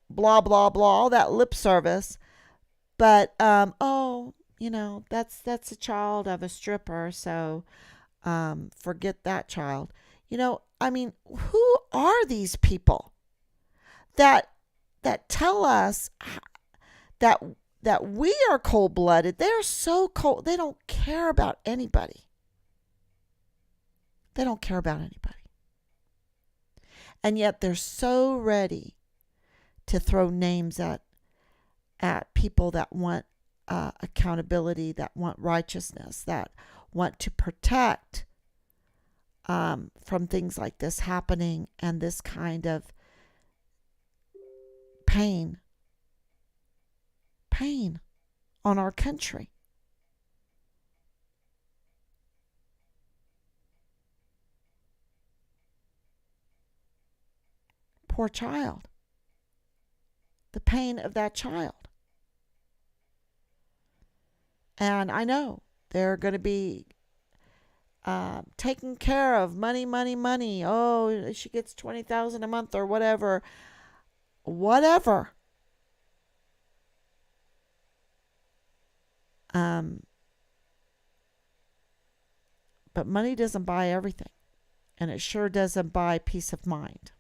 A: blah, blah, blah, all that lip service. But, that's a child of a stripper, so forget that child. I mean, who are these people that tell us that we are cold blooded? They're so cold. They don't care about anybody. They don't care about anybody. And yet they're so ready to throw names at people that want accountability, that want righteousness, that want to protect from things like this happening, and this kind of pain on our country. Poor child. The pain of that child. And I know they're going to be taken care of. Money, money, money. Oh, she gets 20,000 a month or whatever. Whatever. Um, but money doesn't buy everything, and it sure doesn't buy peace of mind.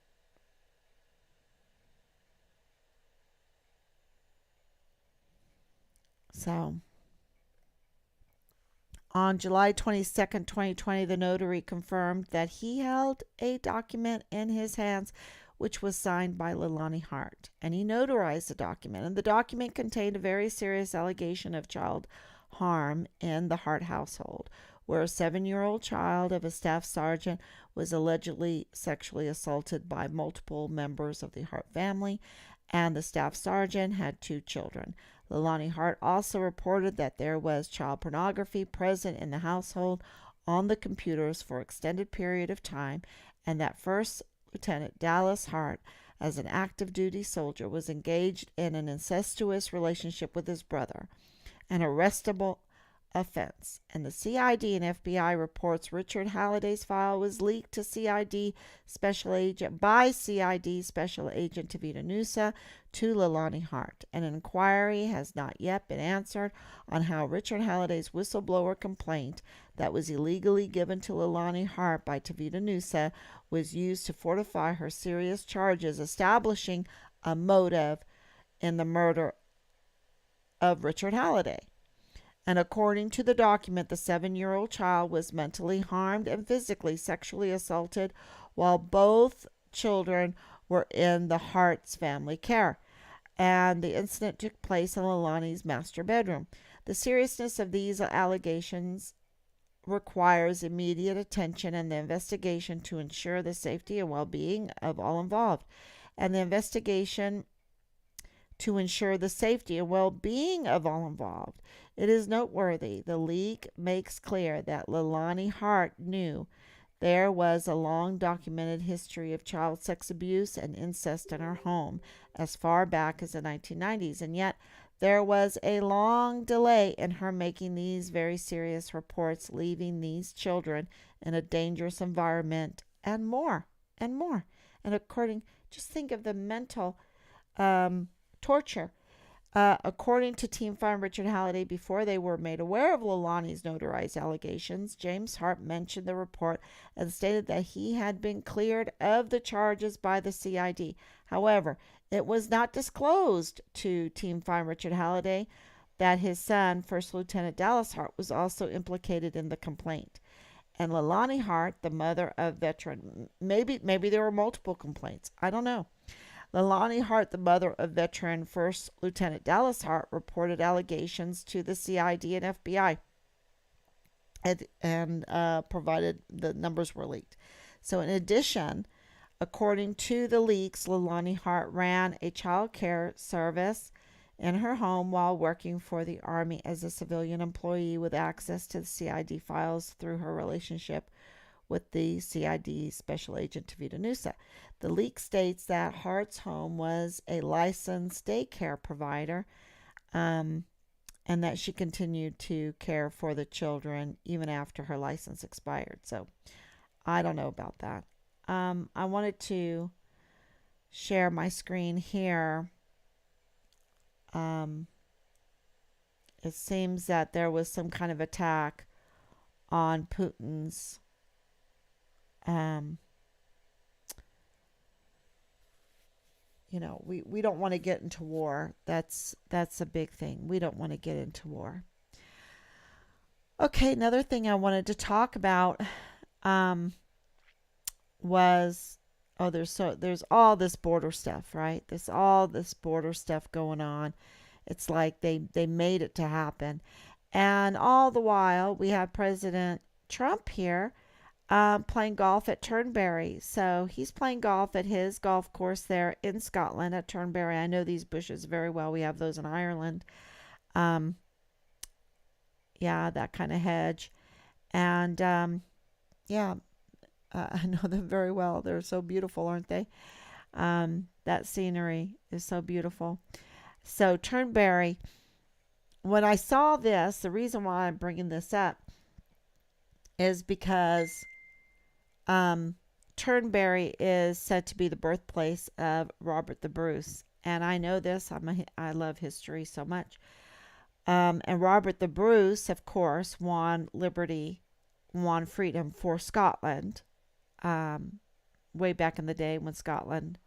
A: So on July 22nd, 2020, the notary confirmed that he held a document in his hands which was signed by Leilani Hart. And he notarized the document. And the document contained a very serious allegation of child harm in the Hart household, where a 7-year-old child of a staff sergeant was allegedly sexually assaulted by multiple members of the Hart family, and the staff sergeant had 2 children. Leilani Hart also reported that there was child pornography present in the household on the computers for an extended period of time, and that First Lieutenant Dallas Hart, as an active duty soldier, was engaged in an incestuous relationship with his brother, an arrestable offense. And the CID and FBI reports Richard Halliday's file was leaked to CID Special Agent by CID Special Agent Tavita Nusa to Leilani Hart. An inquiry has not yet been answered on how Richard Halliday's whistleblower complaint that was illegally given to Leilani Hart by Tavita Nusa was used to fortify her serious charges establishing a motive in the murder of Richard Halliday. And according to the document, the 7-year-old child was mentally harmed and physically sexually assaulted while both children were in the Hart's family care. And the incident took place in Leilani's master bedroom. The seriousness of these allegations requires immediate attention and the investigation to ensure the safety and well-being of all involved. And the investigation to ensure the safety and well-being of all involved. It is noteworthy the leak makes clear that Leilani Hart knew there was a long documented history of child sex abuse and incest in her home as far back as the 1990s, and yet there was a long delay in her making these very serious reports, leaving these children in a dangerous environment, and more and more. And just think of the mental torture. According to Team Farm Richard Halliday, before they were made aware of Leilani's notarized allegations, James Hart mentioned the report and stated that he had been cleared of the charges by the CID. However, it was not disclosed to Team Farm Richard Halliday that his son, First Lieutenant Dallas Hart, was also implicated in the complaint. And Leilani Hart, the mother of veteran, maybe there were multiple complaints. I don't know. Leilani Hart, the mother of veteran First Lieutenant Dallas Hart, reported allegations to the CID and FBI and provided the numbers were leaked. So, in addition, according to the leaks, Leilani Hart ran a child care service in her home while working for the Army as a civilian employee with access to the CID files through her relationship with the CID Special Agent Tavita Nusa. The leak states that Hart's home was a licensed daycare provider, and that she continued to care for the children even after her license expired. So I don't know about that. I wanted to share my screen here. It seems that there was some kind of attack on Putin's we don't want to get into war. That's a big thing. We don't want to get into war. Okay, another thing I wanted to talk about was there's all this border stuff, right? There's all this border stuff going on. It's like they made it to happen. And all the while we have President Trump here playing golf at Turnberry. So he's playing golf at his golf course there in Scotland at Turnberry. I know these bushes very well. We have those in Ireland. Yeah, that kind of hedge. And yeah, I know them very well. They're so beautiful, aren't they? That scenery is so beautiful. So Turnberry, when I saw this, the reason why I'm bringing this up is because Turnberry is said to be the birthplace of Robert the Bruce, and I know this. I love history so much. And Robert the Bruce, of course, won freedom for Scotland, way back in the day when Scotland.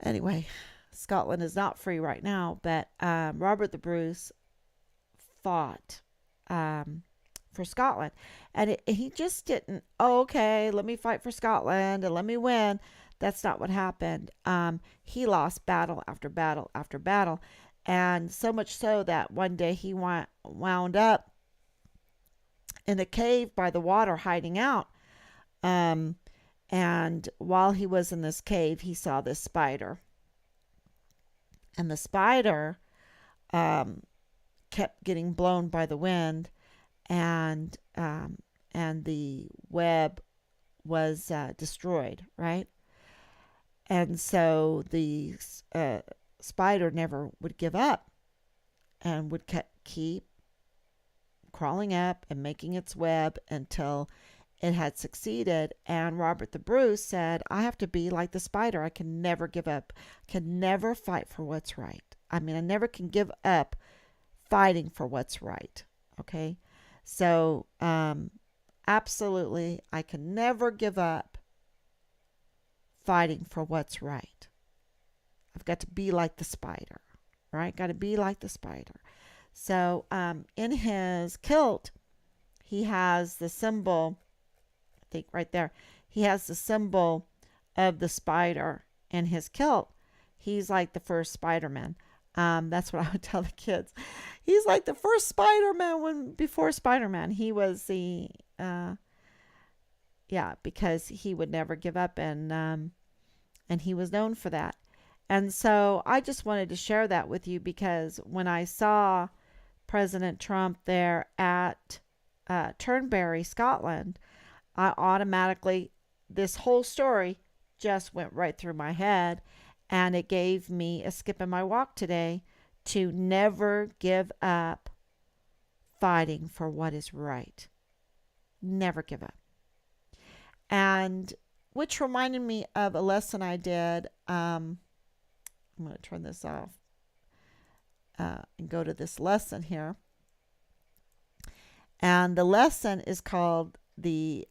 A: Anyway, Scotland is not free right now, but Robert the Bruce fought um, for Scotland. And he just didn't, oh, okay, let me fight for Scotland and let me win. That's not what happened. He lost battle after battle after battle. And so much so that one day he wound up in a cave by the water hiding out. Um, and while he was in this cave, he saw this spider. And the spider um, kept getting blown by the wind, and the web was destroyed, right? And so the spider never would give up and would keep crawling up and making its web until it had succeeded. And Robert the Bruce said, I have to be like the spider. I can never give up, can never fight for what's right. I mean, I never can give up fighting for what's right. Okay. So, absolutely, I can never give up fighting for what's right. I've got to be like the spider, right? Got to be like the spider. So, in his kilt, he has the symbol, I think right there, he has the symbol of the spider in his kilt. He's like the first Spider-Man. That's what I would tell the kids. He's like the first Spider-Man before Spider-Man. He was the, yeah, because he would never give up, and he was known for that. And so I just wanted to share that with you because when I saw President Trump there at Turnberry, Scotland, I automatically, this whole story just went right through my head, and it gave me a skip in my walk today to never give up fighting for what is right. Never give up. And which reminded me of a lesson I did. I'm going to turn this off and go to this lesson here. And the lesson is called it's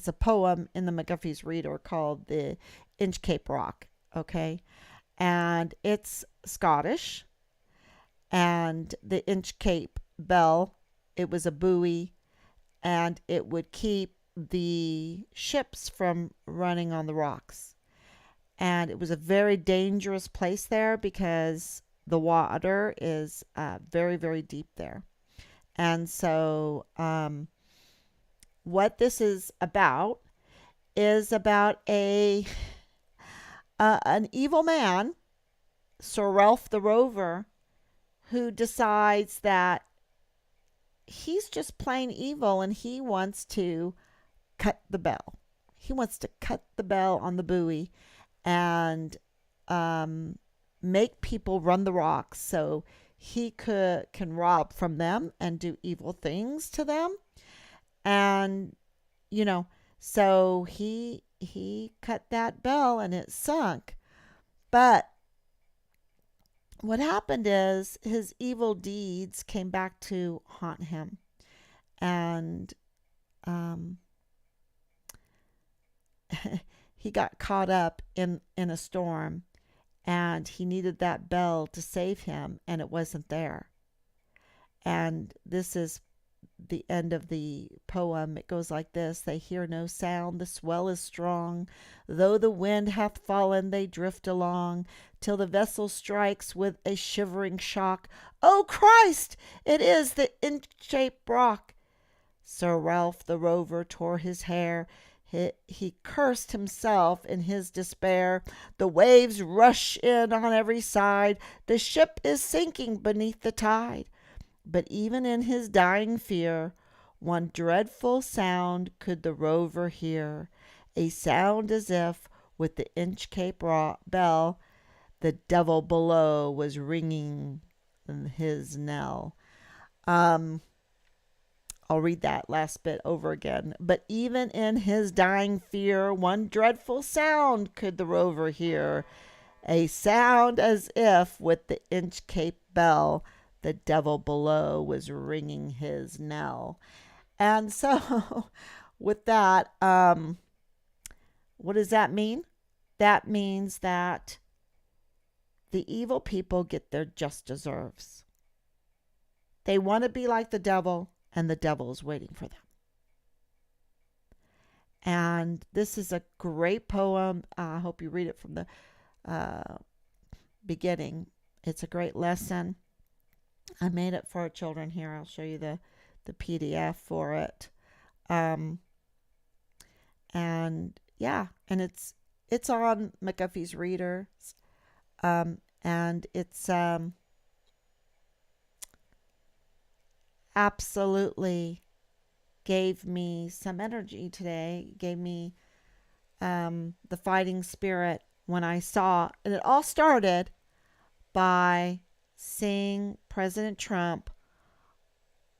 A: a poem in the McGuffey's Reader called the Inchcape Rock. Okay. And it's Scottish. And the Inchcape bell, it was a buoy, and it would keep the ships from running on the rocks. And it was a very dangerous place there because the water is very, very deep there. And so, what this is about an evil man, Sir Ralph the Rover, who decides that he's just plain evil and he wants to cut the bell. He wants to cut the bell on the buoy and make people run the rocks so he can rob from them and do evil things to them. And so he cut that bell and it sunk. But what happened is his evil deeds came back to haunt him, and he got caught up in a storm, and he needed that bell to save him, and it wasn't there. And this is the end of the poem. It goes like this: they hear no sound, the swell is strong, though the wind hath fallen, they drift along, till the vessel strikes with a shivering shock. Oh Christ, it is the Inchcape Rock. Sir Ralph the Rover tore his hair. He cursed himself in his despair. The waves rush in on every side. The ship is sinking beneath the tide. But even in his dying fear, one dreadful sound could the Rover hear, a sound as if, with the Inchcape bell, the devil below was ringing his knell. I'll read that last bit over again. But even in his dying fear, one dreadful sound could the Rover hear, a sound as if, with the Inchcape bell, the devil below was ringing his knell. And so, with that, what does that mean? that means that the evil people get their just deserves. They want to be like the devil, and the devil is waiting for them. And this is a great poem. I hope you read it from the uh, beginning. It's a great lesson. I made it for children here. I'll show you the PDF for it. Um, and yeah, and it's on McGuffey's Reader, and it's absolutely gave me some energy today. Gave me the fighting spirit when I saw, and it all started by seeing President Trump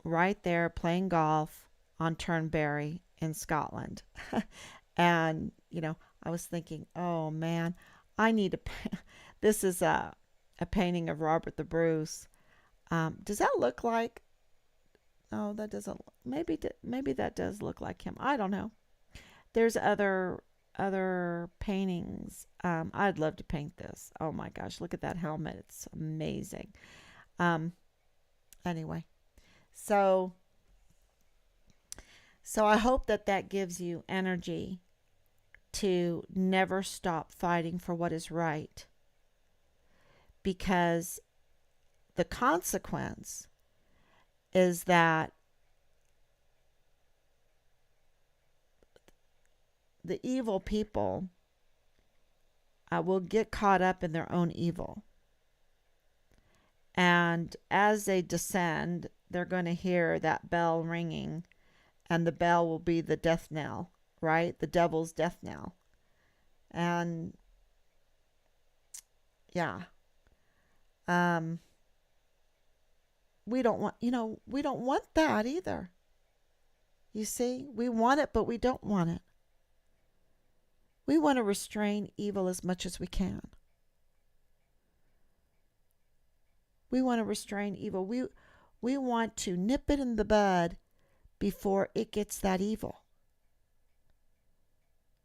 A: right there playing golf on Turnberry in Scotland. And, I was thinking, oh man, I need a. This is a painting of Robert the Bruce. Does that look like? Oh, that doesn't. Maybe that does look like him. I don't know. There's other paintings. I'd love to paint this. Oh my gosh, look at that helmet. It's amazing. Um, anyway, so so I hope that that gives you energy to never stop fighting for what is right, because the consequence is that the evil people will get caught up in their own evil. And as they descend, they're going to hear that bell ringing, and the bell will be the death knell, right? The devil's death knell. And yeah, um, we don't want that either. You see, we want it, but we don't want it. We want to restrain evil as much as we can. We want to restrain evil. We want to nip it in the bud before it gets that evil.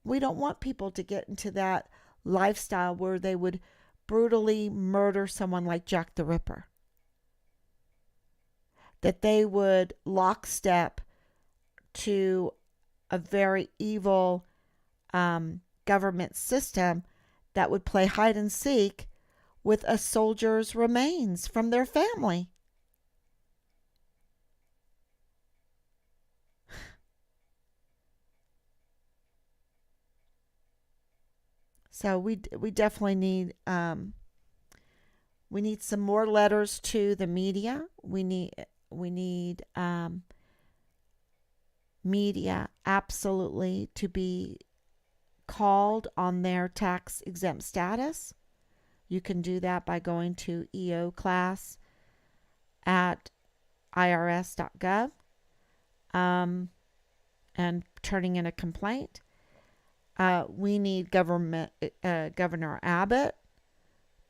A: We don't want people to get into that lifestyle where they would brutally murder someone like Jack the Ripper. That they would lockstep to a very evil government system that would play hide and seek with a soldier's remains from their family. So we definitely need some more letters to the media. We need media absolutely to be called on their tax exempt status. You can do that by going to EO class at irs.gov, and turning in a complaint. We need Governor Abbott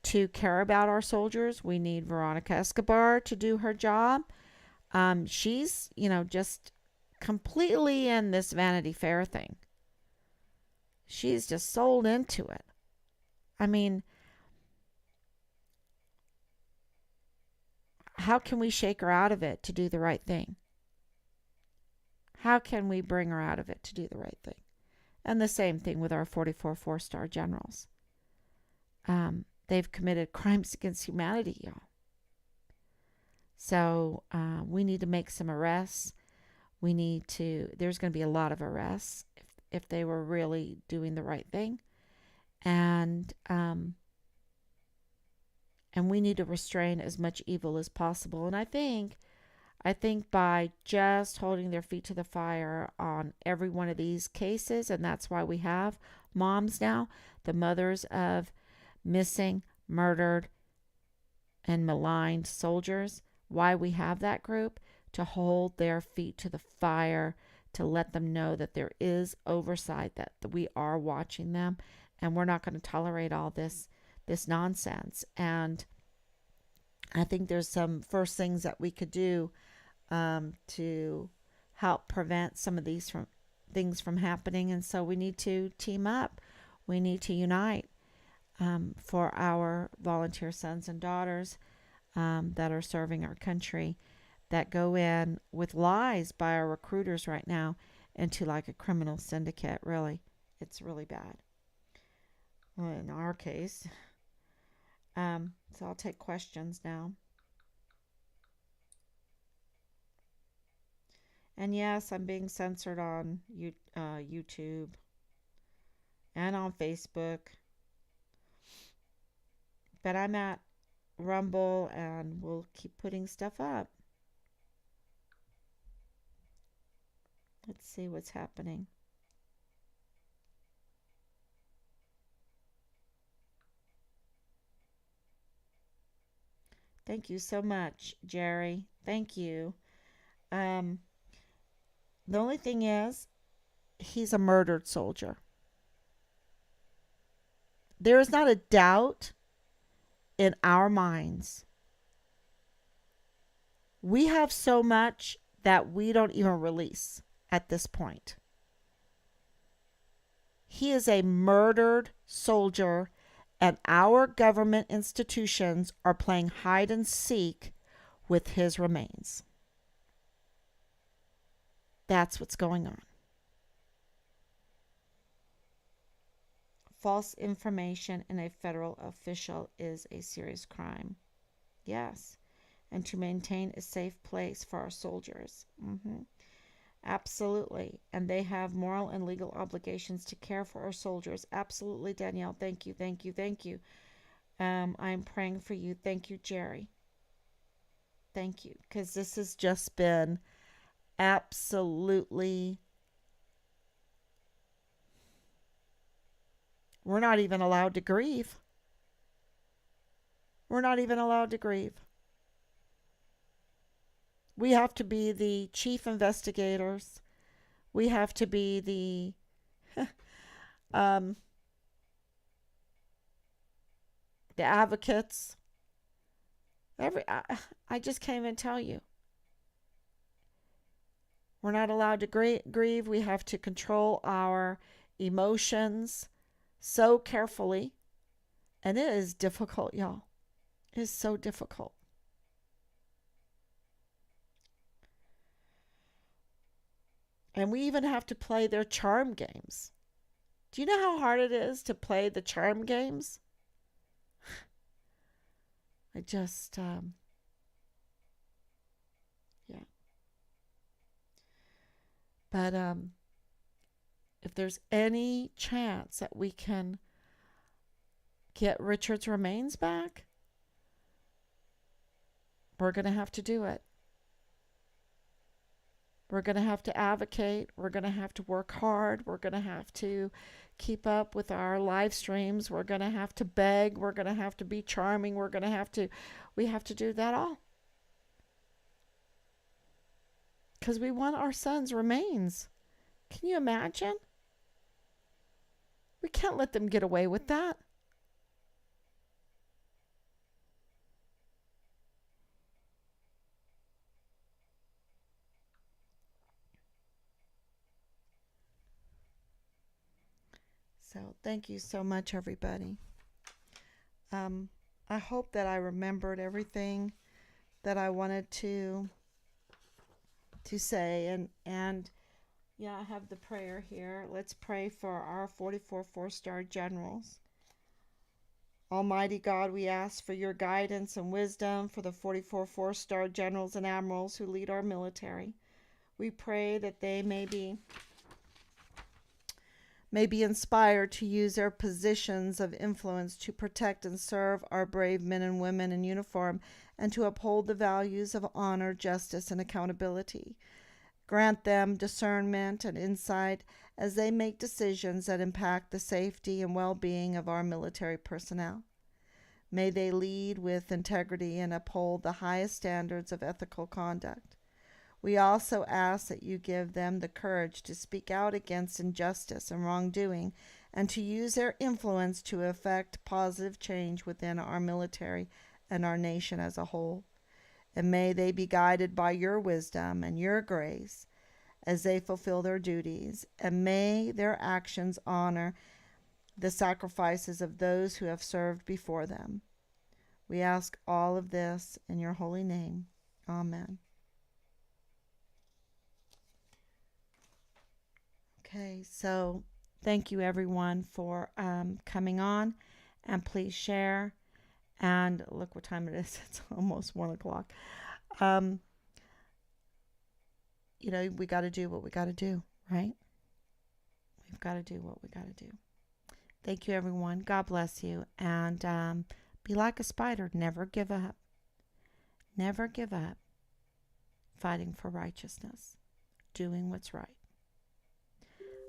A: to care about our soldiers. We need Veronica Escobar to do her job. She's, just completely in this Vanity Fair thing. She's just sold into it. I mean, how can we shake her out of it to do the right thing? How can we bring her out of it to do the right thing? And the same thing with our 44 four-star generals. They've committed crimes against humanity, y'all. So we need to make some arrests. There's going to be a lot of arrests if they were really doing the right thing. And we need to restrain as much evil as possible. And I think by just holding their feet to the fire on every one of these cases, and that's why we have moms now, the mothers of missing, murdered, and maligned soldiers, why we have that group, to hold their feet to the fire, to let them know that there is oversight, that we are watching them, and we're not going to tolerate all this nonsense. And I think there's some first things that we could do to help prevent some of these things from happening. And so we need to team up We need to unite for our volunteer sons and daughters that are serving our country, that go in with lies by our recruiters right now into like a criminal syndicate. Really, it's really bad. Well, in our case. So I'll take questions now. And yes, I'm being censored on YouTube and on Facebook, but I'm at Rumble and we'll keep putting stuff up. Let's see what's happening. Thank you so much, Jerry. Thank you. Um, the only thing is, he's a murdered soldier. There is not a doubt in our minds. We have so much that we don't even release at this point. He is a murdered soldier, and our government institutions are playing hide and seek with his remains. That's what's going on. False information in a federal official is a serious crime. Yes. And to maintain a safe place for our soldiers. Absolutely. And they have moral and legal obligations to care for our soldiers. Absolutely, Danielle. Thank you, thank you, thank you. I'm praying for you. Thank you, Jerry. Thank you. Because this has just been absolutely. We're not even allowed to grieve. We're not even allowed to grieve. We have to be the chief investigators. We have to be the the advocates. I just can't even tell you. We're not allowed to grieve. We have to control our emotions so carefully. And it is difficult, y'all. It is so difficult. And we even have to play their charm games. Do you know how hard it is to play the charm games? I just, yeah. But if there's any chance that we can get Richard's remains back, we're going to have to do it. We're going to have to advocate. We're going to have to work hard. We're going to have to keep up with our live streams. We're going to have to beg. We're going to have to be charming. We have to do that all. Because we want our son's remains. Can you imagine? We can't let them get away with that. So thank you so much, everybody. I hope that I remembered everything that I wanted to say, and yeah, I have the prayer here. Let's pray for our 44 four-star generals. Almighty God, we ask for your guidance and wisdom for the 44 four-star generals and admirals who lead our military. We pray that they may be inspired to use their positions of influence to protect and serve our brave men and women in uniform and to uphold the values of honor, justice, and accountability. Grant them discernment and insight as they make decisions that impact the safety and well-being of our military personnel. May they lead with integrity and uphold the highest standards of ethical conduct. We also ask that you give them the courage to speak out against injustice and wrongdoing and to use their influence to effect positive change within our military and our nation as a whole. And may they be guided by your wisdom and your grace as they fulfill their duties, and may their actions honor the sacrifices of those who have served before them. We ask all of this in your holy name. Amen. Okay, so thank you everyone for coming on, and please share. And look what time it is. It's almost 1 o'clock. Um, we got to do what we got to do, right? We've got to do what we got to do. Thank you, everyone. God bless you. And be like a spider. Never give up. Never give up fighting for righteousness, doing what's right.